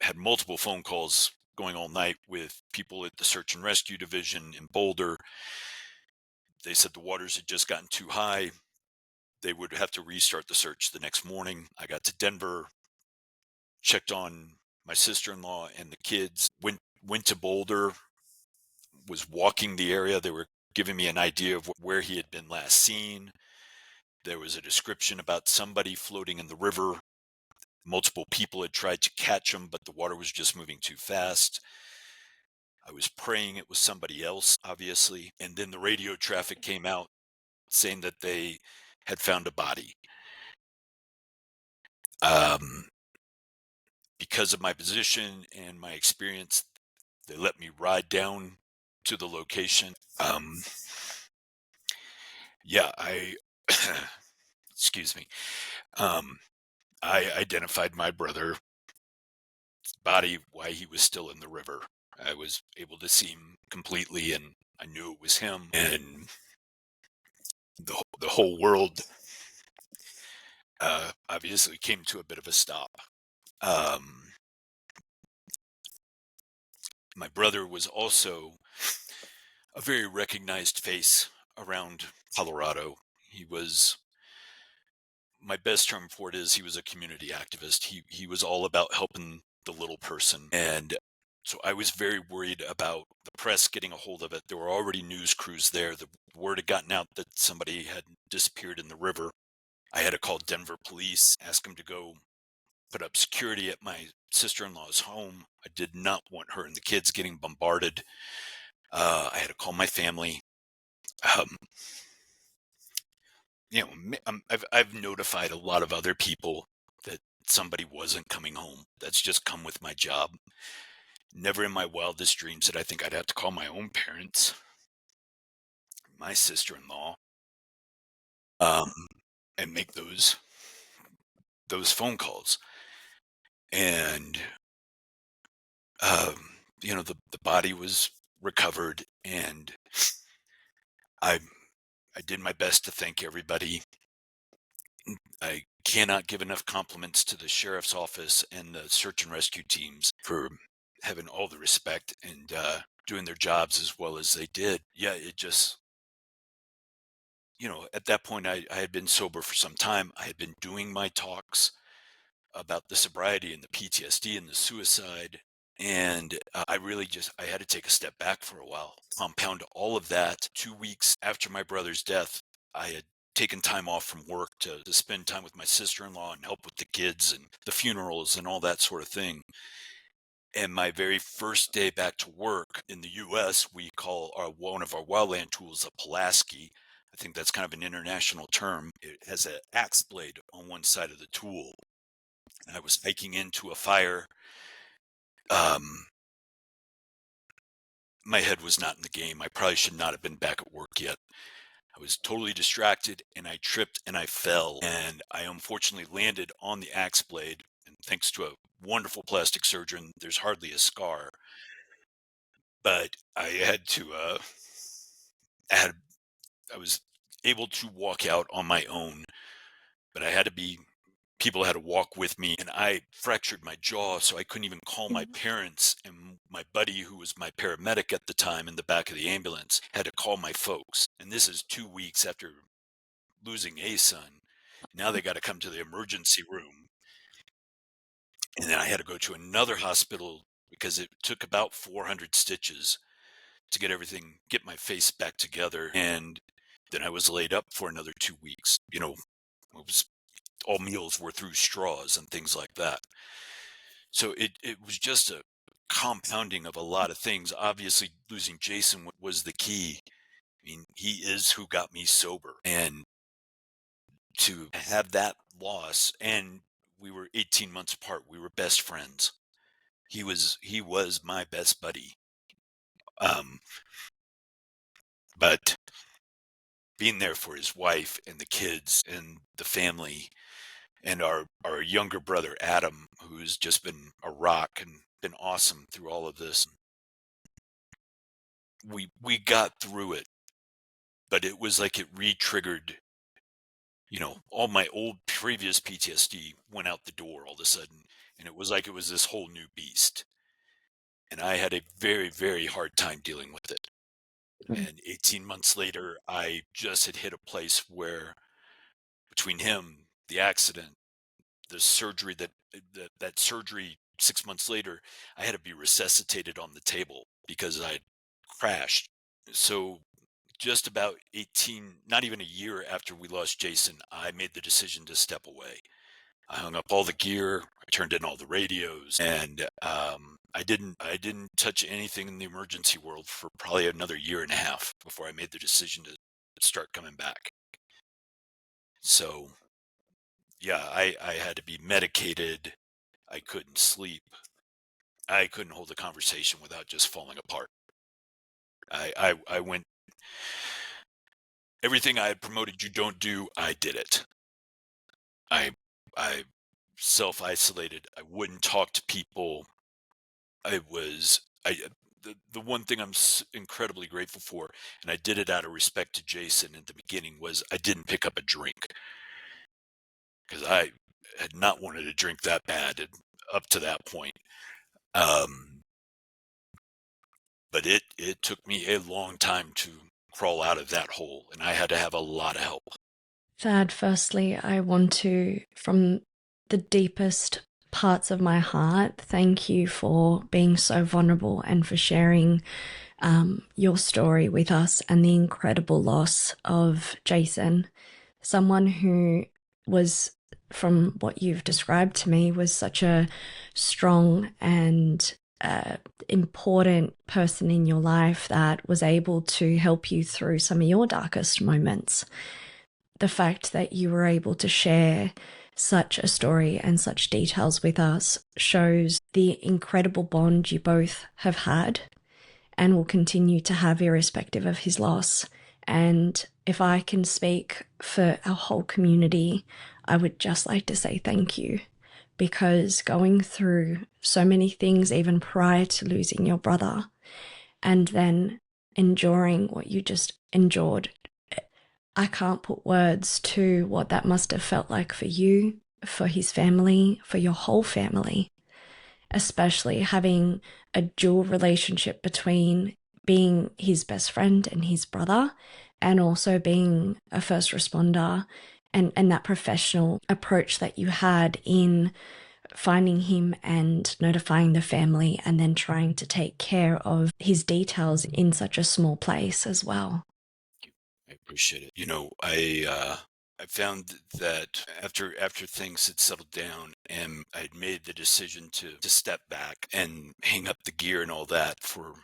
had multiple phone calls going all night with people at the search and rescue division in Boulder. They said the waters had just gotten too high. They would have to restart the search the next morning. I got to Denver, checked on my sister-in-law and the kids, went to Boulder, was walking the area. They were giving me an idea of where he had been last seen. There was a description about somebody floating in the river. Multiple people had tried to catch him, but the water was just moving too fast. I was praying it was somebody else, obviously. And then the radio traffic came out saying that they had found a body. Um, because of my position and my experience, they let me ride down to the location. Yeah, excuse me. Um, I identified my brother's body, why he was still in the river. I was able to see him completely, and I knew it was him. And the whole world obviously came to a bit of a stop. Um, my brother was also a very recognized face around Colorado. He was, my best term for it is, he was a community activist. He was all about helping the little person. And so I was very worried about the press getting a hold of it. There were already news crews there. The word had gotten out that somebody had disappeared in the river. I had to call Denver police, ask them to go put up security at my sister-in-law's home. I did not want her and the kids getting bombarded. I had to call my family. Um, I've notified a lot of other people that somebody wasn't coming home. That's just come with my job. Never in my wildest dreams did I think I'd have to call my own parents, my sister-in-law, um, and make those phone calls. And the body was recovered, and I I did my best to thank everybody. I cannot give enough compliments to the sheriff's office and the search and rescue teams for having all the respect and doing their jobs as well as they did. Yeah, it just, at that point, I had been sober for some time. I had been doing my talks about the sobriety and the PTSD and the suicide. And I really I had to take a step back for a while. Compound all of that. 2 weeks after my brother's death, I had taken time off from work to spend time with my sister-in-law and help with the kids and the funerals and all that sort of thing. And my very first day back to work in the US, we call one of our wildland tools a Pulaski. I think that's kind of an international term. It has an axe blade on one side of the tool. And I was hiking into a fire. Um, my head was not in the game. I probably should not have been back at work yet. I was totally distracted, and I tripped and I fell, and I unfortunately landed on the axe blade. And thanks to a wonderful plastic surgeon, there's hardly a scar. But I had to, I had, I was able to walk out on my own, but I had to be people had to walk with me, and I fractured my jaw, so I couldn't even call my Mhm. parents. And my buddy, who was my paramedic at the time in the back of the ambulance, had to call my folks. And this is 2 weeks after losing a son. Now they got to come to the emergency room. And then I had to go to another hospital because it took about 400 stitches to get my face back together. And then I was laid up for another 2 weeks. It was all meals were through straws and things like that. So it was just a compounding of a lot of things. Obviously, losing Jason was the key. I mean, he is who got me sober. And to have that loss, and we were 18 months apart. We were best friends. He was my best buddy. Um, but being there for his wife and the kids and the family and our younger brother Adam, who's just been a rock and been awesome through all of this. We got through it, but it was like it re-triggered, all my old previous PTSD went out the door all of a sudden, and it was like it was this whole new beast. And I had a very, very hard time dealing with it. Mm. And 18 months later, I just had hit a place where between him, the accident, the surgery that surgery 6 months later, I had to be resuscitated on the table because I crashed. So just about 18, not even a year after we lost Jason, I made the decision to step away. I hung up all the gear, I turned in all the radios, and I didn't touch anything in the emergency world for probably another year and a half before I made the decision to start coming back. So yeah, I had to be medicated. I couldn't sleep. I couldn't hold a conversation without just falling apart. I went everything I had promoted you don't do, I did it. I self-isolated. I wouldn't talk to people. I was I the one thing I'm incredibly grateful for, and I did it out of respect to Jason in the beginning, was I didn't pick up a drink because I had not wanted to drink that bad up to that point. Um, but it took me a long time to crawl out of that hole, and I had to have a lot of help. Thad, firstly, I want to, from the deepest parts of my heart, thank you for being so vulnerable and for sharing your story with us and the incredible loss of Jason, someone who was, from what you've described to me, was such a strong and important person in your life that was able to help you through some of your darkest moments. The fact that you were able to share such a story and such details with us shows the incredible bond you both have had and will continue to have irrespective of his loss. And if I can speak for our whole community, I would just like to say thank you, because going through so many things even prior to losing your brother and then enduring what you just endured, I can't put words to what that must have felt like for you, for his family, for your whole family, especially having a dual relationship between being his best friend and his brother, and also being a first responder, and that professional approach that you had in finding him and notifying the family and then trying to take care of his details in such a small place as well. I appreciate it. I found that after things had settled down and I'd made the decision to step back and hang up the gear and all that for,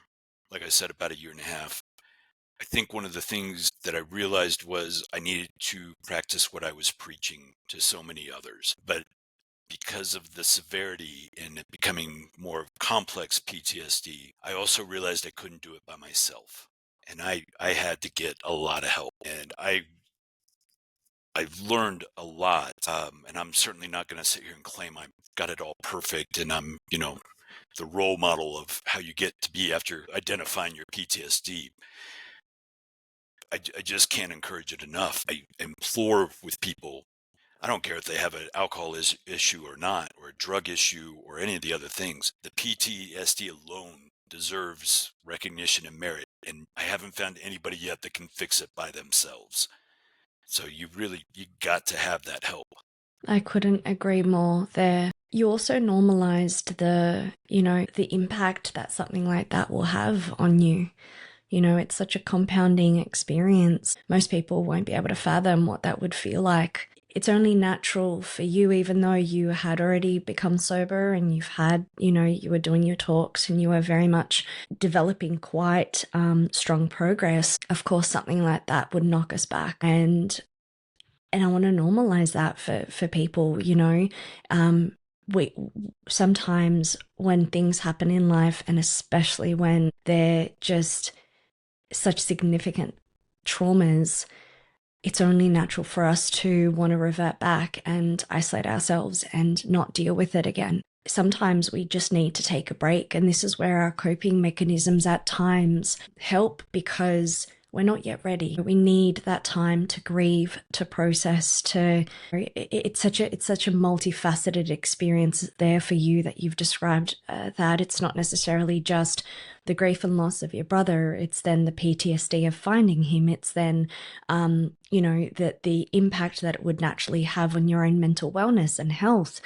like I said, about a year and a half. I think one of the things that I realized was I needed to practice what I was preaching to so many others. But because of the severity and it becoming more complex PTSD, I also realized I couldn't do it by myself. And I had to get a lot of help. And I've learned a lot. And I'm certainly not going to sit here and claim I've got it all perfect and I'm, the role model of how you get to be after identifying your PTSD. I just can't encourage it enough. I implore with people, I don't care if they have an alcohol issue or not, or a drug issue or any of the other things. The PTSD alone deserves recognition and merit. And I haven't found anybody yet that can fix it by themselves. So you got to have that help. I couldn't agree more there. You also normalized the impact that something like that will have on you. It's such a compounding experience. Most people won't be able to fathom what that would feel like. It's only natural for you, even though you had already become sober and you were doing your talks and you were very much developing quite strong progress. Of course, something like that would knock us back. And I want to normalize that for people, we sometimes when things happen in life, and especially when they're just such significant traumas, it's only natural for us to want to revert back and isolate ourselves and not deal with it again. Sometimes we just need to take a break, and this is where our coping mechanisms at times help, because we're not yet ready. We need that time to grieve, to process, to it's such a multifaceted experience there for you that you've described, that it's not necessarily just the grief and loss of your brother. It's then the PTSD of finding him. It's then, the impact that it would naturally have on your own mental wellness and health.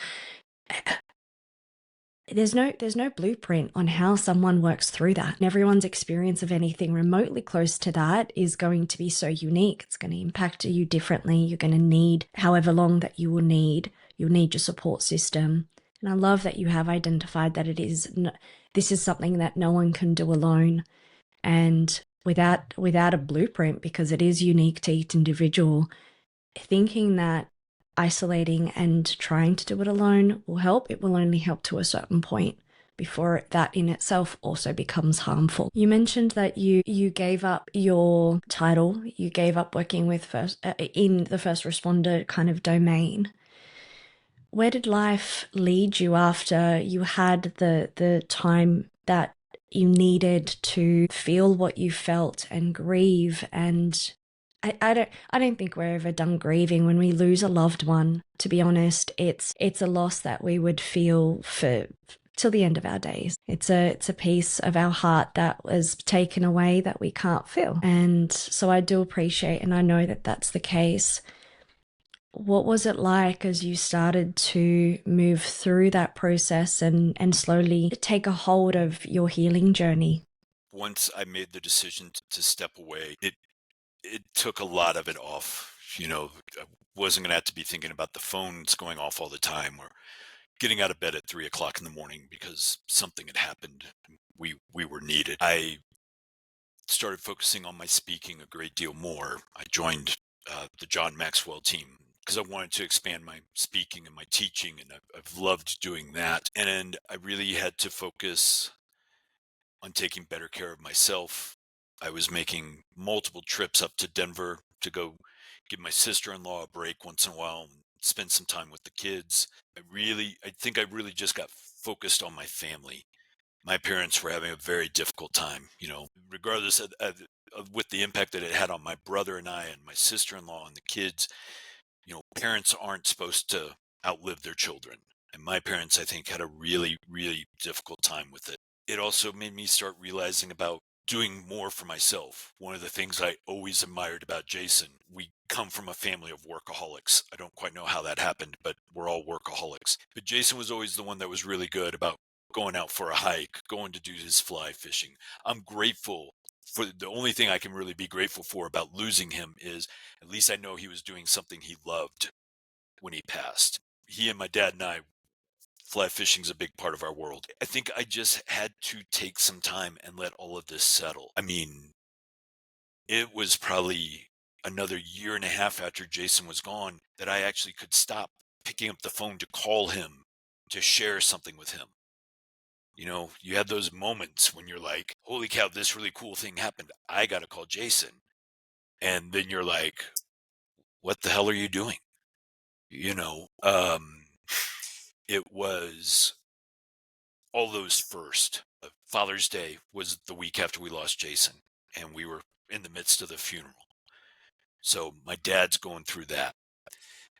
There's no blueprint on how someone works through that. And everyone's experience of anything remotely close to that is going to be so unique. It's going to impact you differently. You're going to need however long that you will need. You'll need your support system. And I love that you have identified that this is something that no one can do alone, and without a blueprint, because it is unique to each individual. Thinking that isolating and trying to do it alone will help, it will only help to a certain point before that in itself also becomes harmful. You mentioned that you gave up your title, you gave up working with in the first responder kind of domain. Where did life lead you after you had the time that you needed to feel what you felt and grieve? And I don't think we're ever done grieving when we lose a loved one. To be honest, it's a loss that we would feel for till the end of our days. It's a piece of our heart that was taken away that we can't feel. And so I do appreciate, and I know that that's the case. What was it like as you started to move through that process and slowly take a hold of your healing journey? Once I made the decision to step away, it took a lot of it off. I wasn't going to have to be thinking about the phones going off all the time, or getting out of bed at 3 o'clock in the morning because something had happened. We were needed. I started focusing on my speaking a great deal more. I joined the John Maxwell team because I wanted to expand my speaking and my teaching, and I've loved doing that. And I really had to focus on taking better care of myself. I was making multiple trips up to Denver to go give my sister-in-law a break once in a while and spend some time with the kids. I think I really just got focused on my family. My parents were having a very difficult time, regardless of with the impact that it had on my brother and I and my sister-in-law and the kids. Parents aren't supposed to outlive their children. And my parents, I think, had a really, really difficult time with it. It also made me start realizing about doing more for myself. One of the things I always admired about Jason, we come from a family of workaholics. I don't quite know how that happened, but we're all workaholics. But Jason was always the one that was really good about going out for a hike, going to do his fly fishing. I'm grateful for the only thing I can really be grateful for about losing him is at least I know he was doing something he loved when he passed. He and my dad and I, fly fishing's a big part of our world. I think I just had to take some time and let all of this settle. I mean, it was probably another year and a half after Jason was gone that I actually could stop picking up the phone to call him, to share something with him. You have those moments when you're like, holy cow, this really cool thing happened. I got to call Jason. And then you're like, what the hell are you doing? You know, um, it was all those first. Father's Day was the week after we lost Jason, and we were in the midst of the funeral. So my dad's going through that.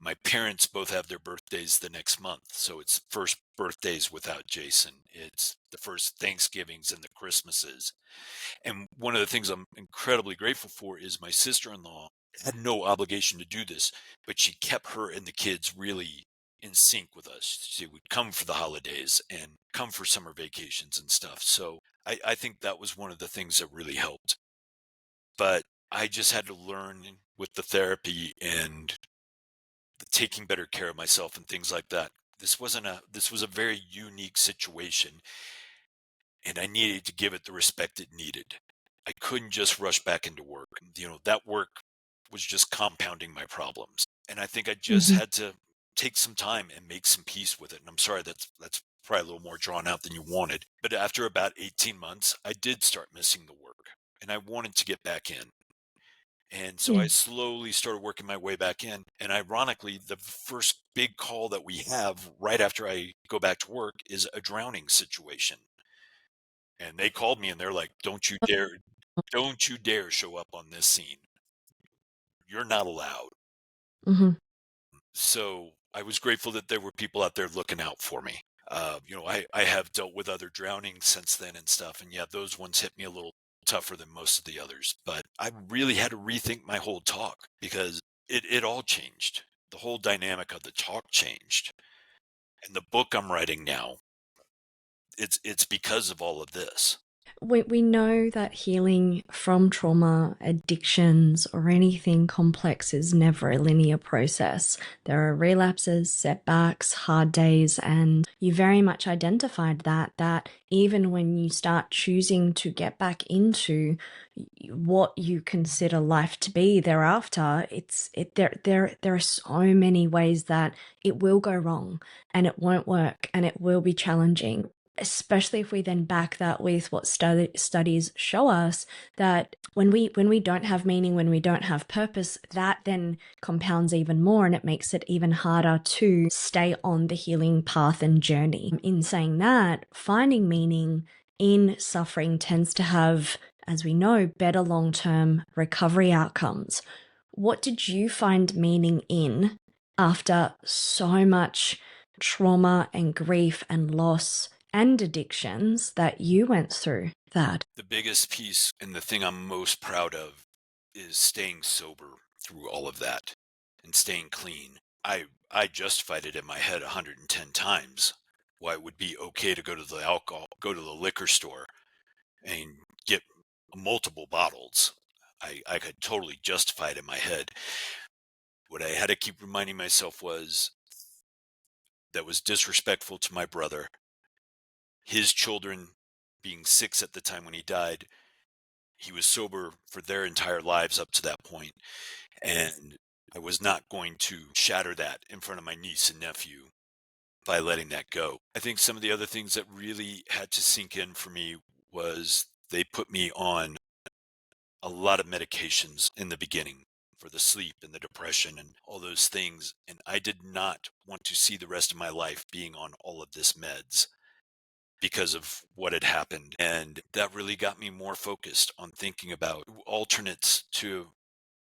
My parents both have their birthdays the next month. So it's first birthdays without Jason. It's the first Thanksgivings and the Christmases. And one of the things I'm incredibly grateful for is my sister-in-law had no obligation to do this, but she kept her and the kids really in sync with us. She would come for the holidays and come for summer vacations and stuff. So I think that was one of the things that really helped. But I just had to learn with the therapy and the taking better care of myself and things like that. This was a very unique situation, and I needed to give it the respect it needed. I couldn't just rush back into work. That work was just compounding my problems. And I think I just Mm-hmm. had to take some time and make some peace with it. And I'm sorry that's probably a little more drawn out than you wanted. But after about 18 months, I did start missing the work and I wanted to get back in. And so Yeah. I slowly started working my way back in. And ironically, the first big call that we have right after I go back to work is a drowning situation. And they called me and they're like, don't you dare. Don't you dare show up on this scene. You're not allowed. Mm-hmm. So I was grateful that there were people out there looking out for me. I have dealt with other drownings since then and stuff. And yeah, those ones hit me a little tougher than most of the others. But I really had to rethink my whole talk because it all changed. The whole dynamic of the talk changed. And the book I'm writing now, it's because of all of this. We know that healing from trauma, addictions, or anything complex is never a linear process. There are relapses, setbacks, hard days, and you very much identified that even when you start choosing to get back into what you consider life to be thereafter, there are so many ways that it will go wrong and it won't work and it will be challenging, especially if we then back that with what studies show us, that when we don't have meaning, when we don't have purpose, that then compounds even more and it makes it even harder to stay on the healing path and journey. In saying that, finding meaning in suffering tends to have, as we know, better long-term recovery outcomes. What did you find meaning in after so much trauma and grief and loss and addictions that you went through, Thad? The biggest piece and the thing I'm most proud of is staying sober through all of that and staying clean. I justified it in my head 110 times why it would be okay to go to the liquor store and get multiple bottles. I could totally justify it in my head. What I had to keep reminding myself was that was disrespectful to my brother, his children being 6 at the time when he died. He was sober for their entire lives up to that point, and I was not going to shatter that in front of my niece and nephew by letting that go. I think some of the other things that really had to sink in for me was they put me on a lot of medications in the beginning for the sleep and the depression and all those things, and I did not want to see the rest of my life being on all of this meds because of what had happened. And that really got me more focused on thinking about alternates to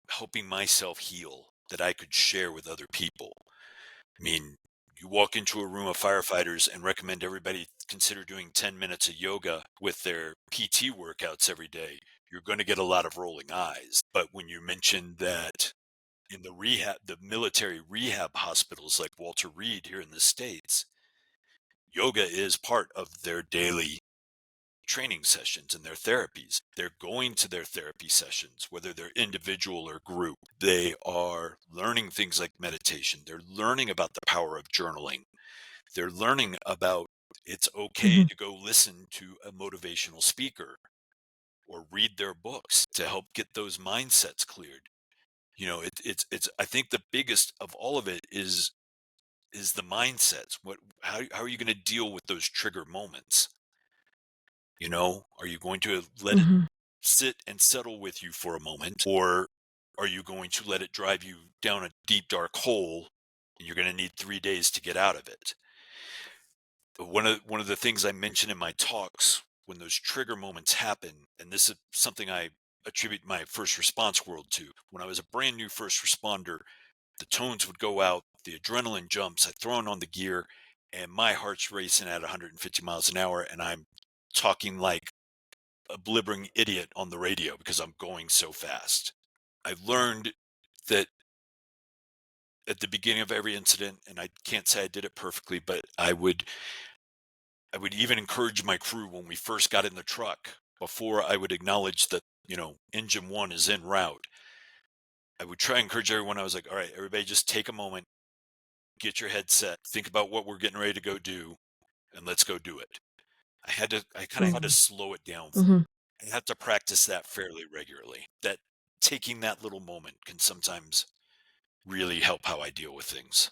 helping myself heal that I could share with other people. I mean, you walk into a room of firefighters and recommend everybody consider doing 10 minutes of yoga with their PT workouts every day, you're going to get a lot of rolling eyes. But when you mention that in the military rehab hospitals like Walter Reed here in the States, yoga is part of their daily training sessions and their therapies. They're going to their therapy sessions, whether they're individual or group. They are learning things like meditation. They're learning about the power of journaling. They're learning about it's okay Mm-hmm. to go listen to a motivational speaker or read their books to help get those mindsets cleared. It's I think the biggest of all of it is the mindsets. How are you going to deal with those trigger moments? Are you going to let it Mm-hmm. sit and settle with you for a moment, or are you going to let it drive you down a deep dark hole and you're going to need 3 days to get out of it? One of the things I mention in my talks when those trigger moments happen, and this is something I attribute my first response world to. When I was a brand new first responder, the tones would go out, the adrenaline jumps, I throw on the gear, and my heart's racing at 150 miles an hour, and I'm talking like a blibbering idiot on the radio because I'm going so fast. I learned that at the beginning of every incident, and I can't say I did it perfectly, but I would even encourage my crew when we first got in the truck, before I would acknowledge that, engine one is en route. I would try and encourage everyone. I was like, all right, everybody just take a moment, get your head set, think about what we're getting ready to go do, and let's go do it. I kind of had to slow it down. Mm-hmm. I have to practice that fairly regularly. That taking that little moment can sometimes really help how I deal with things.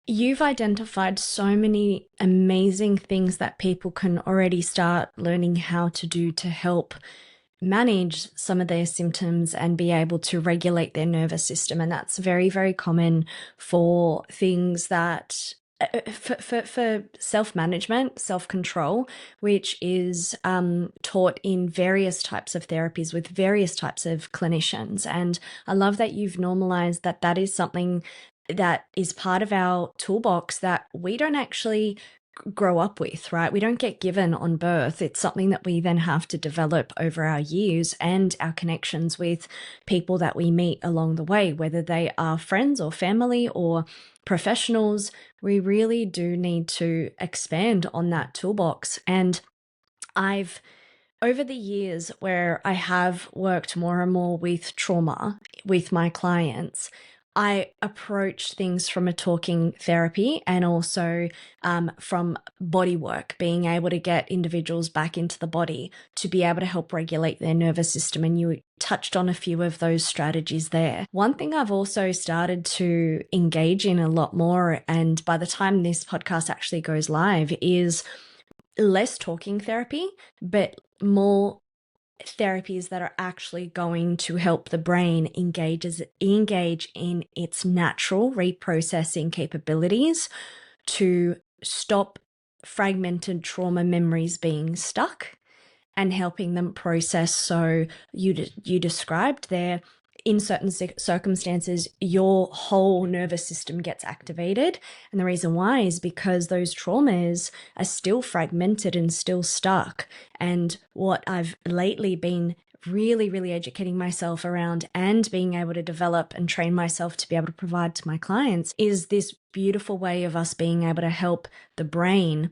You've identified so many amazing things that people can already start learning how to do to help manage some of their symptoms and be able to regulate their nervous system. And that's very, very common for things that for self-management, self-control, which is taught in various types of therapies with various types of clinicians. And I love that you've normalized that that is something that is part of our toolbox that we don't actually grow up with, right? We don't get given on birth. It's something that we then have to develop over our years and our connections with people that we meet along the way, whether they are friends or family or professionals. We really do need to expand on that toolbox. And I've over the years where I have worked more and more with trauma with my clients, I approach things from a talking therapy and also from body work, being able to get individuals back into the body to be able to help regulate their nervous system. And you touched on a few of those strategies there. One thing I've also started to engage in a lot more, and by the time this podcast actually goes live, is less talking therapy, but more therapies that are actually going to help the brain engage in its natural reprocessing capabilities to stop fragmented trauma memories being stuck and helping them process. So you described there, in certain circumstances, your whole nervous system gets activated. And the reason why is because those traumas are still fragmented and still stuck. And what I've lately been really, really educating myself around and being able to develop and train myself to be able to provide to my clients is this beautiful way of us being able to help the brain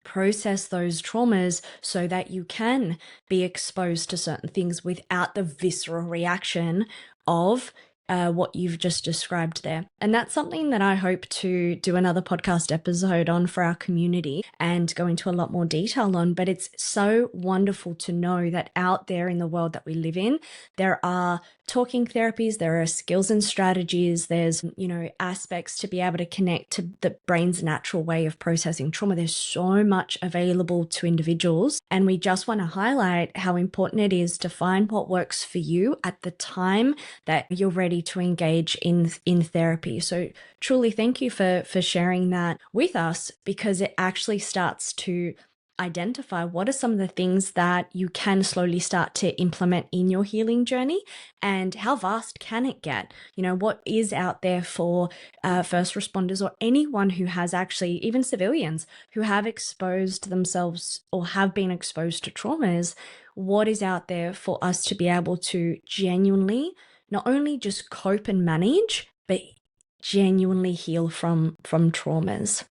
process those traumas so that you can be exposed to certain things without the visceral reaction of what you've just described there. And that's something that I hope to do another podcast episode on for our community and go into a lot more detail on. But it's so wonderful to know that out there in the world that we live in, there are talking therapies, there are skills and strategies, there's, aspects to be able to connect to the brain's natural way of processing trauma. There's so much available to individuals. And we just want to highlight how important it is to find what works for you at the time that you're ready to engage in therapy. So truly thank you for sharing that with us, because it actually starts to identify what are some of the things that you can slowly start to implement in your healing journey, and how vast can it get? What is out there for first responders or anyone who has actually, even civilians who have exposed themselves or have been exposed to traumas? What is out there for us to be able to genuinely not only just cope and manage, but genuinely heal from traumas?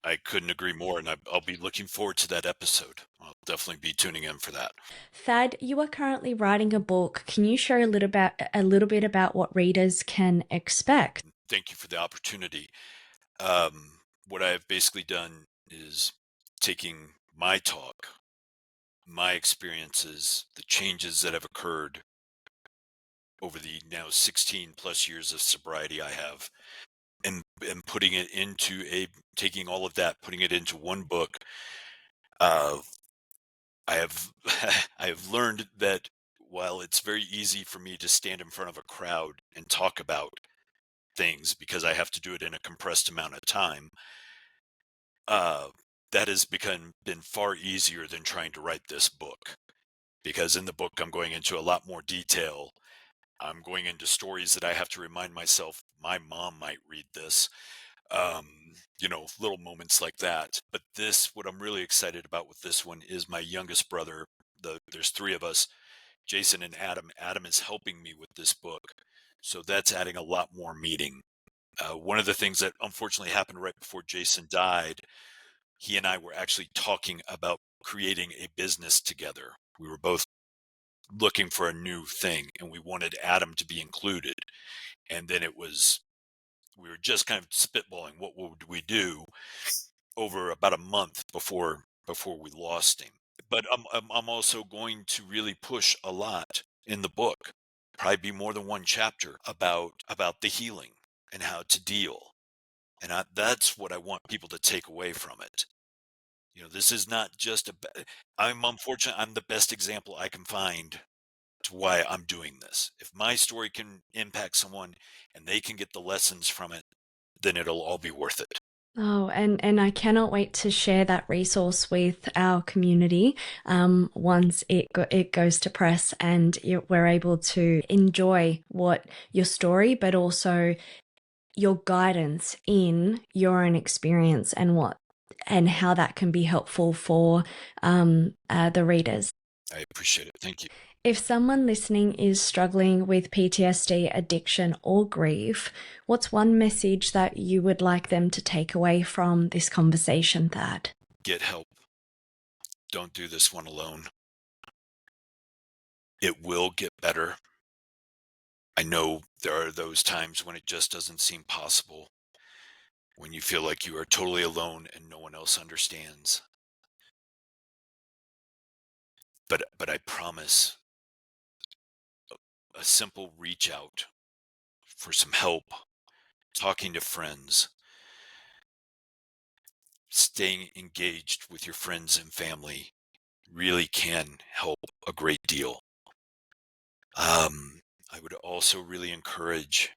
I couldn't agree more, and I'll be looking forward to that episode. I'll definitely be tuning in for that. Thad, you are currently writing a book. Can you share a little bit about what readers can expect? Thank you for the opportunity. What I've basically done is taking my talk, my experiences, the changes that have occurred over the now 16 plus years of sobriety I have, and putting it into taking all of that, putting it into one book. Uh, I have I have learned that while it's very easy for me to stand in front of a crowd and talk about things because I have to do it in a compressed amount of time, uh, that has been far easier than trying to write this book. Because in the book, I'm going into a lot more detail. I'm going into stories that I have to remind myself my mom might read this. Little moments like that. But what I'm really excited about with this one is my youngest brother. There's three of us, Jason and Adam. Adam is helping me with this book, so that's adding a lot more meaning. One of the things that unfortunately happened right before Jason died, he and I were actually talking about creating a business together. We were both looking for a new thing, and we wanted Adam to be included. And then we were just kind of spitballing what would we do over about a month before we lost him. But I'm also going to really push a lot in the book, probably be more than one chapter about the healing and how to deal. And that's what I want people to take away from it. This is not just I'm unfortunate. I'm the best example I can find to why I'm doing this. If my story can impact someone and they can get the lessons from it, then it'll all be worth it. Oh, and I cannot wait to share that resource with our community once it goes to press and we're able to enjoy what your story, but also your guidance in your own experience and what and how that can be helpful for the readers. I appreciate it. Thank you. If someone listening is struggling with PTSD, addiction, or grief, what's one message that you would like them to take away from this conversation, Thad? Get help. Don't do this one alone. It will get better. I know there are those times when it just doesn't seem possible, when you feel like you are totally alone and no one else understands. But I promise, a simple reach out for some help, talking to friends, staying engaged with your friends and family really can help a great deal. I would also really encourage,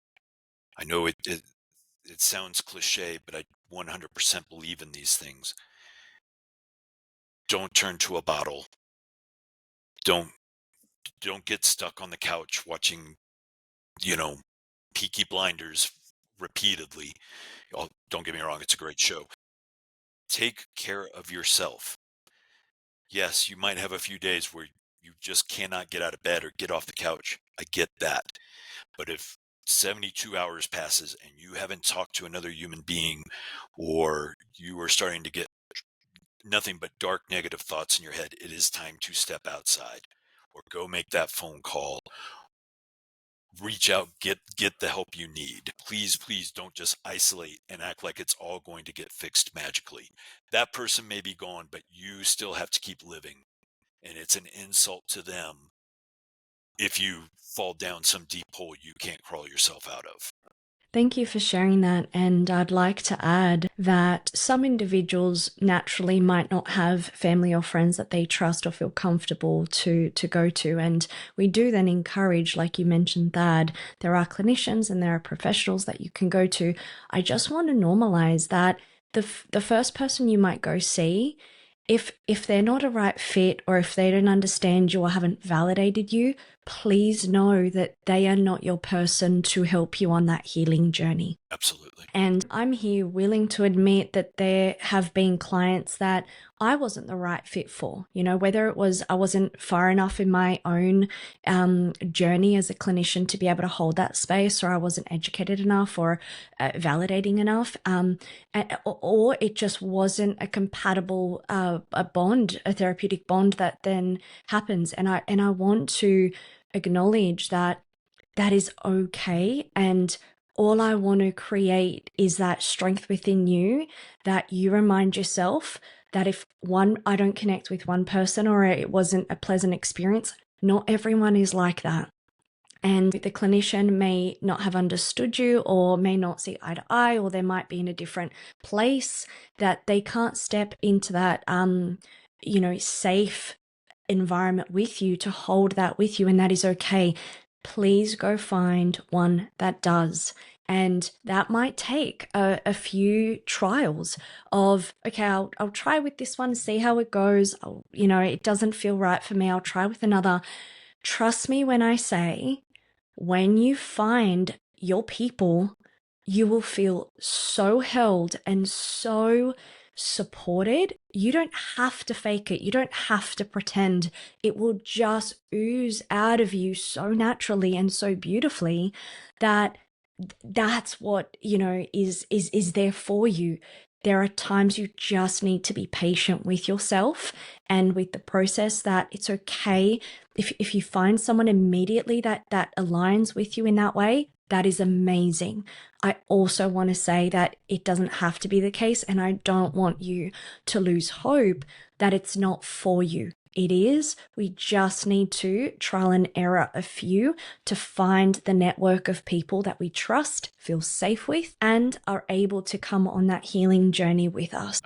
I know it sounds cliche, but I 100% believe in these things. Don't turn to a bottle. Don't don't get stuck on the couch watching, you know, Peaky Blinders repeatedly. Oh, don't get me wrong, it's a great show. Take care of yourself. Yes, you might have a few days where you just cannot get out of bed or get off the couch. I get that. But if 72 hours passes and you haven't talked to another human being, or you are starting to get nothing but dark negative thoughts in your head, it is time to step outside or go make that phone call. Reach out, get the help you need. Please don't just isolate and act like it's all going to get fixed magically. That person may be gone, but you still have to keep living, and it's an insult to them if you fall down some deep hole you can't crawl yourself out of. Thank you for sharing that. And I'd like to add that some individuals naturally might not have family or friends that they trust or feel comfortable to go to. And we do then encourage, like you mentioned, Thad, there are clinicians and there are professionals that you can go to. I just want to normalize that the first person you might go see, if they're not a right fit or if they don't understand you or haven't validated you, please know that they are not your person to help you on that healing journey. Absolutely. And I'm here willing to admit that there have been clients that I wasn't the right fit for, whether it was I wasn't far enough in my own journey as a clinician to be able to hold that space, or I wasn't educated enough or validating enough, or it just wasn't a compatible a bond, a therapeutic bond that then happens. And I want to acknowledge that that is okay. And all I want to create is that strength within you, that you remind yourself that if I don't connect with one person or it wasn't a pleasant experience, not everyone is like that. And the clinician may not have understood you or may not see eye to eye, or they might be in a different place that they can't step into that, safe environment with you to hold that with you. And that is okay. Please go find one that does. And that might take a few trials of, okay, I'll try with this one, see how it goes. It doesn't feel right for me. I'll try with another. Trust me when I say, when you find your people, you will feel so held and so supported. You don't have to fake it. You don't have to pretend. It will just ooze out of you so naturally and so beautifully that that's what, is there for you. There are times you just need to be patient with yourself and with the process, that it's okay if you find someone immediately that aligns with you in that way. That is amazing. I also want to say that it doesn't have to be the case, and I don't want you to lose hope that it's not for you. It is. We just need to trial and error a few to find the network of people that we trust, feel safe with, and are able to come on that healing journey with us.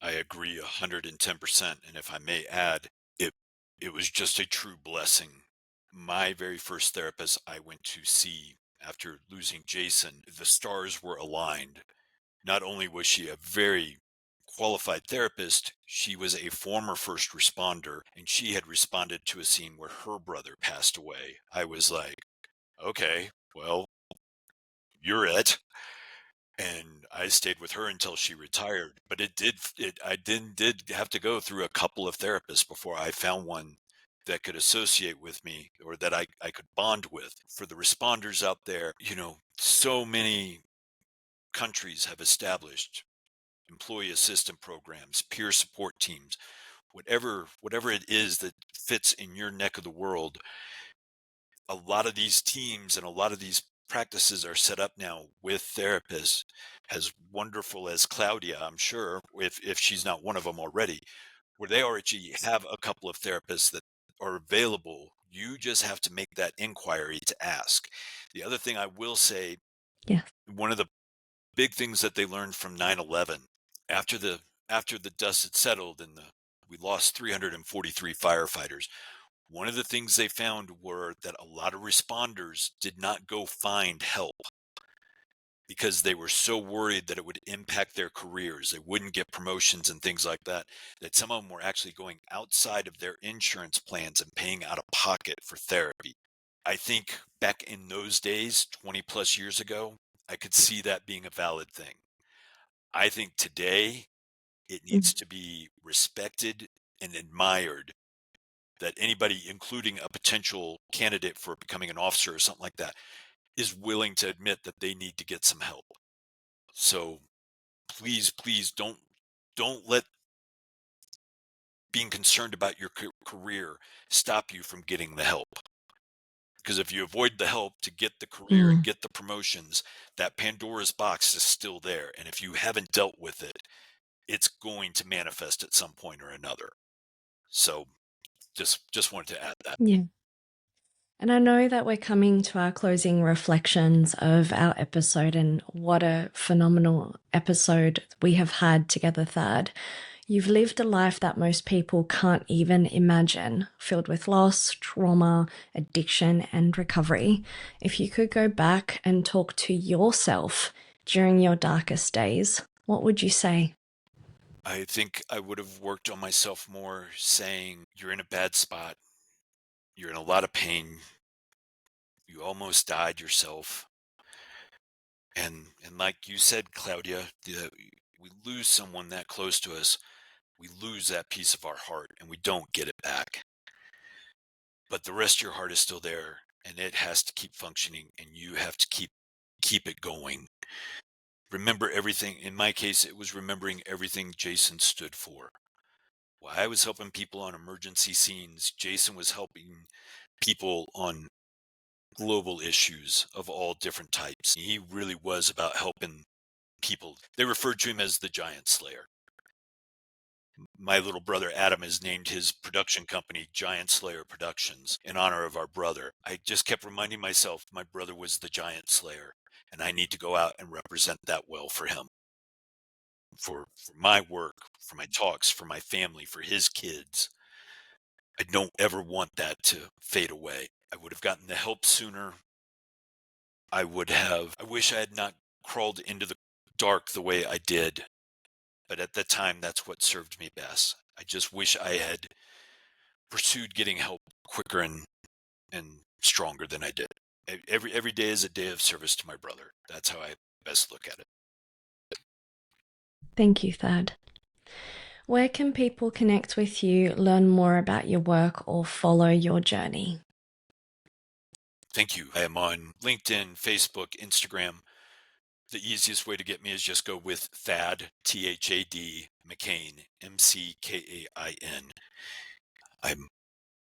I agree 110%. And if I may add, it it was just a true blessing. My very first therapist I went to see after losing Jason, the stars were aligned. Not only was she a very qualified therapist, she was a former first responder, and she had responded to a scene where her brother passed away. I was like, okay, well, you're it. And I stayed with her until she retired. But I did have to go through a couple of therapists before I found one that could associate with me, or that I could bond with. For the responders out there, so many countries have established employee assistance programs, peer support teams, whatever it is that fits in your neck of the world. A lot of these teams and a lot of these practices are set up now with therapists, as wonderful as Claudia, I'm sure, if she's not one of them already, where they already have a couple of therapists that are available. You just have to make that inquiry to ask. The other thing I will say, Yeah. one of the big things that they learned from 9/11, after the dust had settled and we lost 343 firefighters, one of the things they found were that a lot of responders did not go find help because they were so worried that it would impact their careers. They wouldn't get promotions and things like that, that some of them were actually going outside of their insurance plans and paying out of pocket for therapy. I think back in those days, 20 plus years ago, I could see that being a valid thing. I think today it Mm. needs to be respected and admired that anybody, including a potential candidate for becoming an officer or something like that, is willing to admit that they need to get some help. So please, please don't let being concerned about your career stop you from getting the help. Because if you avoid the help to get the career and Mm. get the promotions, that Pandora's box is still there. And if you haven't dealt with it, it's going to manifest at some point or another. So just wanted to add that. Yeah. And I know that we're coming to our closing reflections of our episode, and what a phenomenal episode we have had together, Thad. You've lived a life that most people can't even imagine, filled with loss, trauma, addiction, and recovery. If you could go back and talk to yourself during your darkest days, what would you say? I think I would have worked on myself more, saying, you're in a bad spot. You're in a lot of pain. You almost died yourself. And like you said, Claudia, we lose someone that close to us, we lose that piece of our heart and we don't get it back. But the rest of your heart is still there, and it has to keep functioning, and you have to keep it going. Remember everything. In my case, it was remembering everything Jason stood for. While I was helping people on emergency scenes, Jason was helping people on global issues of all different types. He really was about helping people. They referred to him as the Giant Slayer. My little brother Adam has named his production company Giant Slayer Productions in honor of our brother. I just kept reminding myself my brother was the Giant Slayer, and I need to go out and represent that well for him, for my work, for my talks, for my family, for his kids. I don't ever want that to fade away. I would have gotten the help sooner. I wish I had not crawled into the dark the way I did, but at that time, that's what served me best. I just wish I had pursued getting help quicker and stronger than I did. Every day is a day of service to my brother. That's how I best look at it. Thank you, Thad. Where can people connect with you, learn more about your work, or follow your journey? Thank you. I am on LinkedIn, Facebook, Instagram. The easiest way to get me is just go with Thad, Thad McKain, McKain. I'm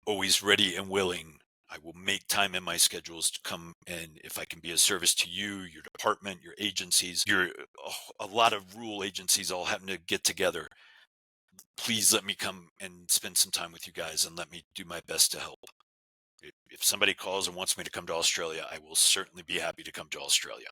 always ready and willing. I will make time in my schedules to come, and if I can be of service to you, your department, your agencies, a lot of rural agencies all happen to get together. Please let me come and spend some time with you guys and let me do my best to help. If somebody calls and wants me to come to Australia, I will certainly be happy to come to Australia.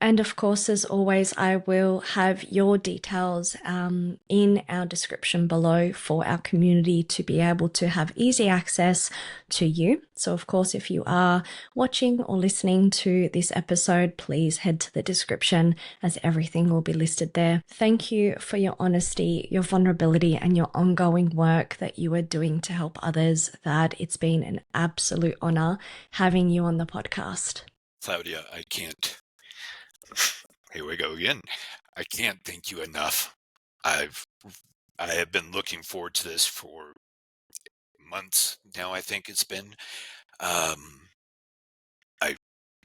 And of course, as always, I will have your details in our description below for our community to be able to have easy access to you. So, of course, if you are watching or listening to this episode, please head to the description as everything will be listed there. Thank you for your honesty, your vulnerability, and your ongoing work that you are doing to help others. Thad, it's been an absolute honor having you on the podcast. Claudia, I can't. Here we go again. I can't thank you enough. I have been looking forward to this for months now. I think it's been. I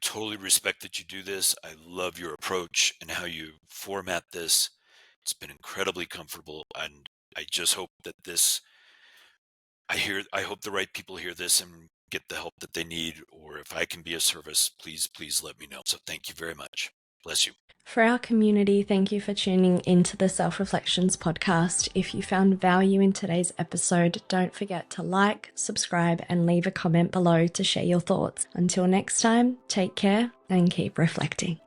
totally respect that you do this. I love your approach and how you format this. It's been incredibly comfortable, and I just hope that this. I hope the right people hear this and get the help that they need. Or if I can be of service, please let me know. So thank you very much. Bless you. For our community, thank you for tuning into the Self Reflections podcast. If you found value in today's episode, don't forget to like, subscribe, and leave a comment below to share your thoughts. Until next time, take care and keep reflecting.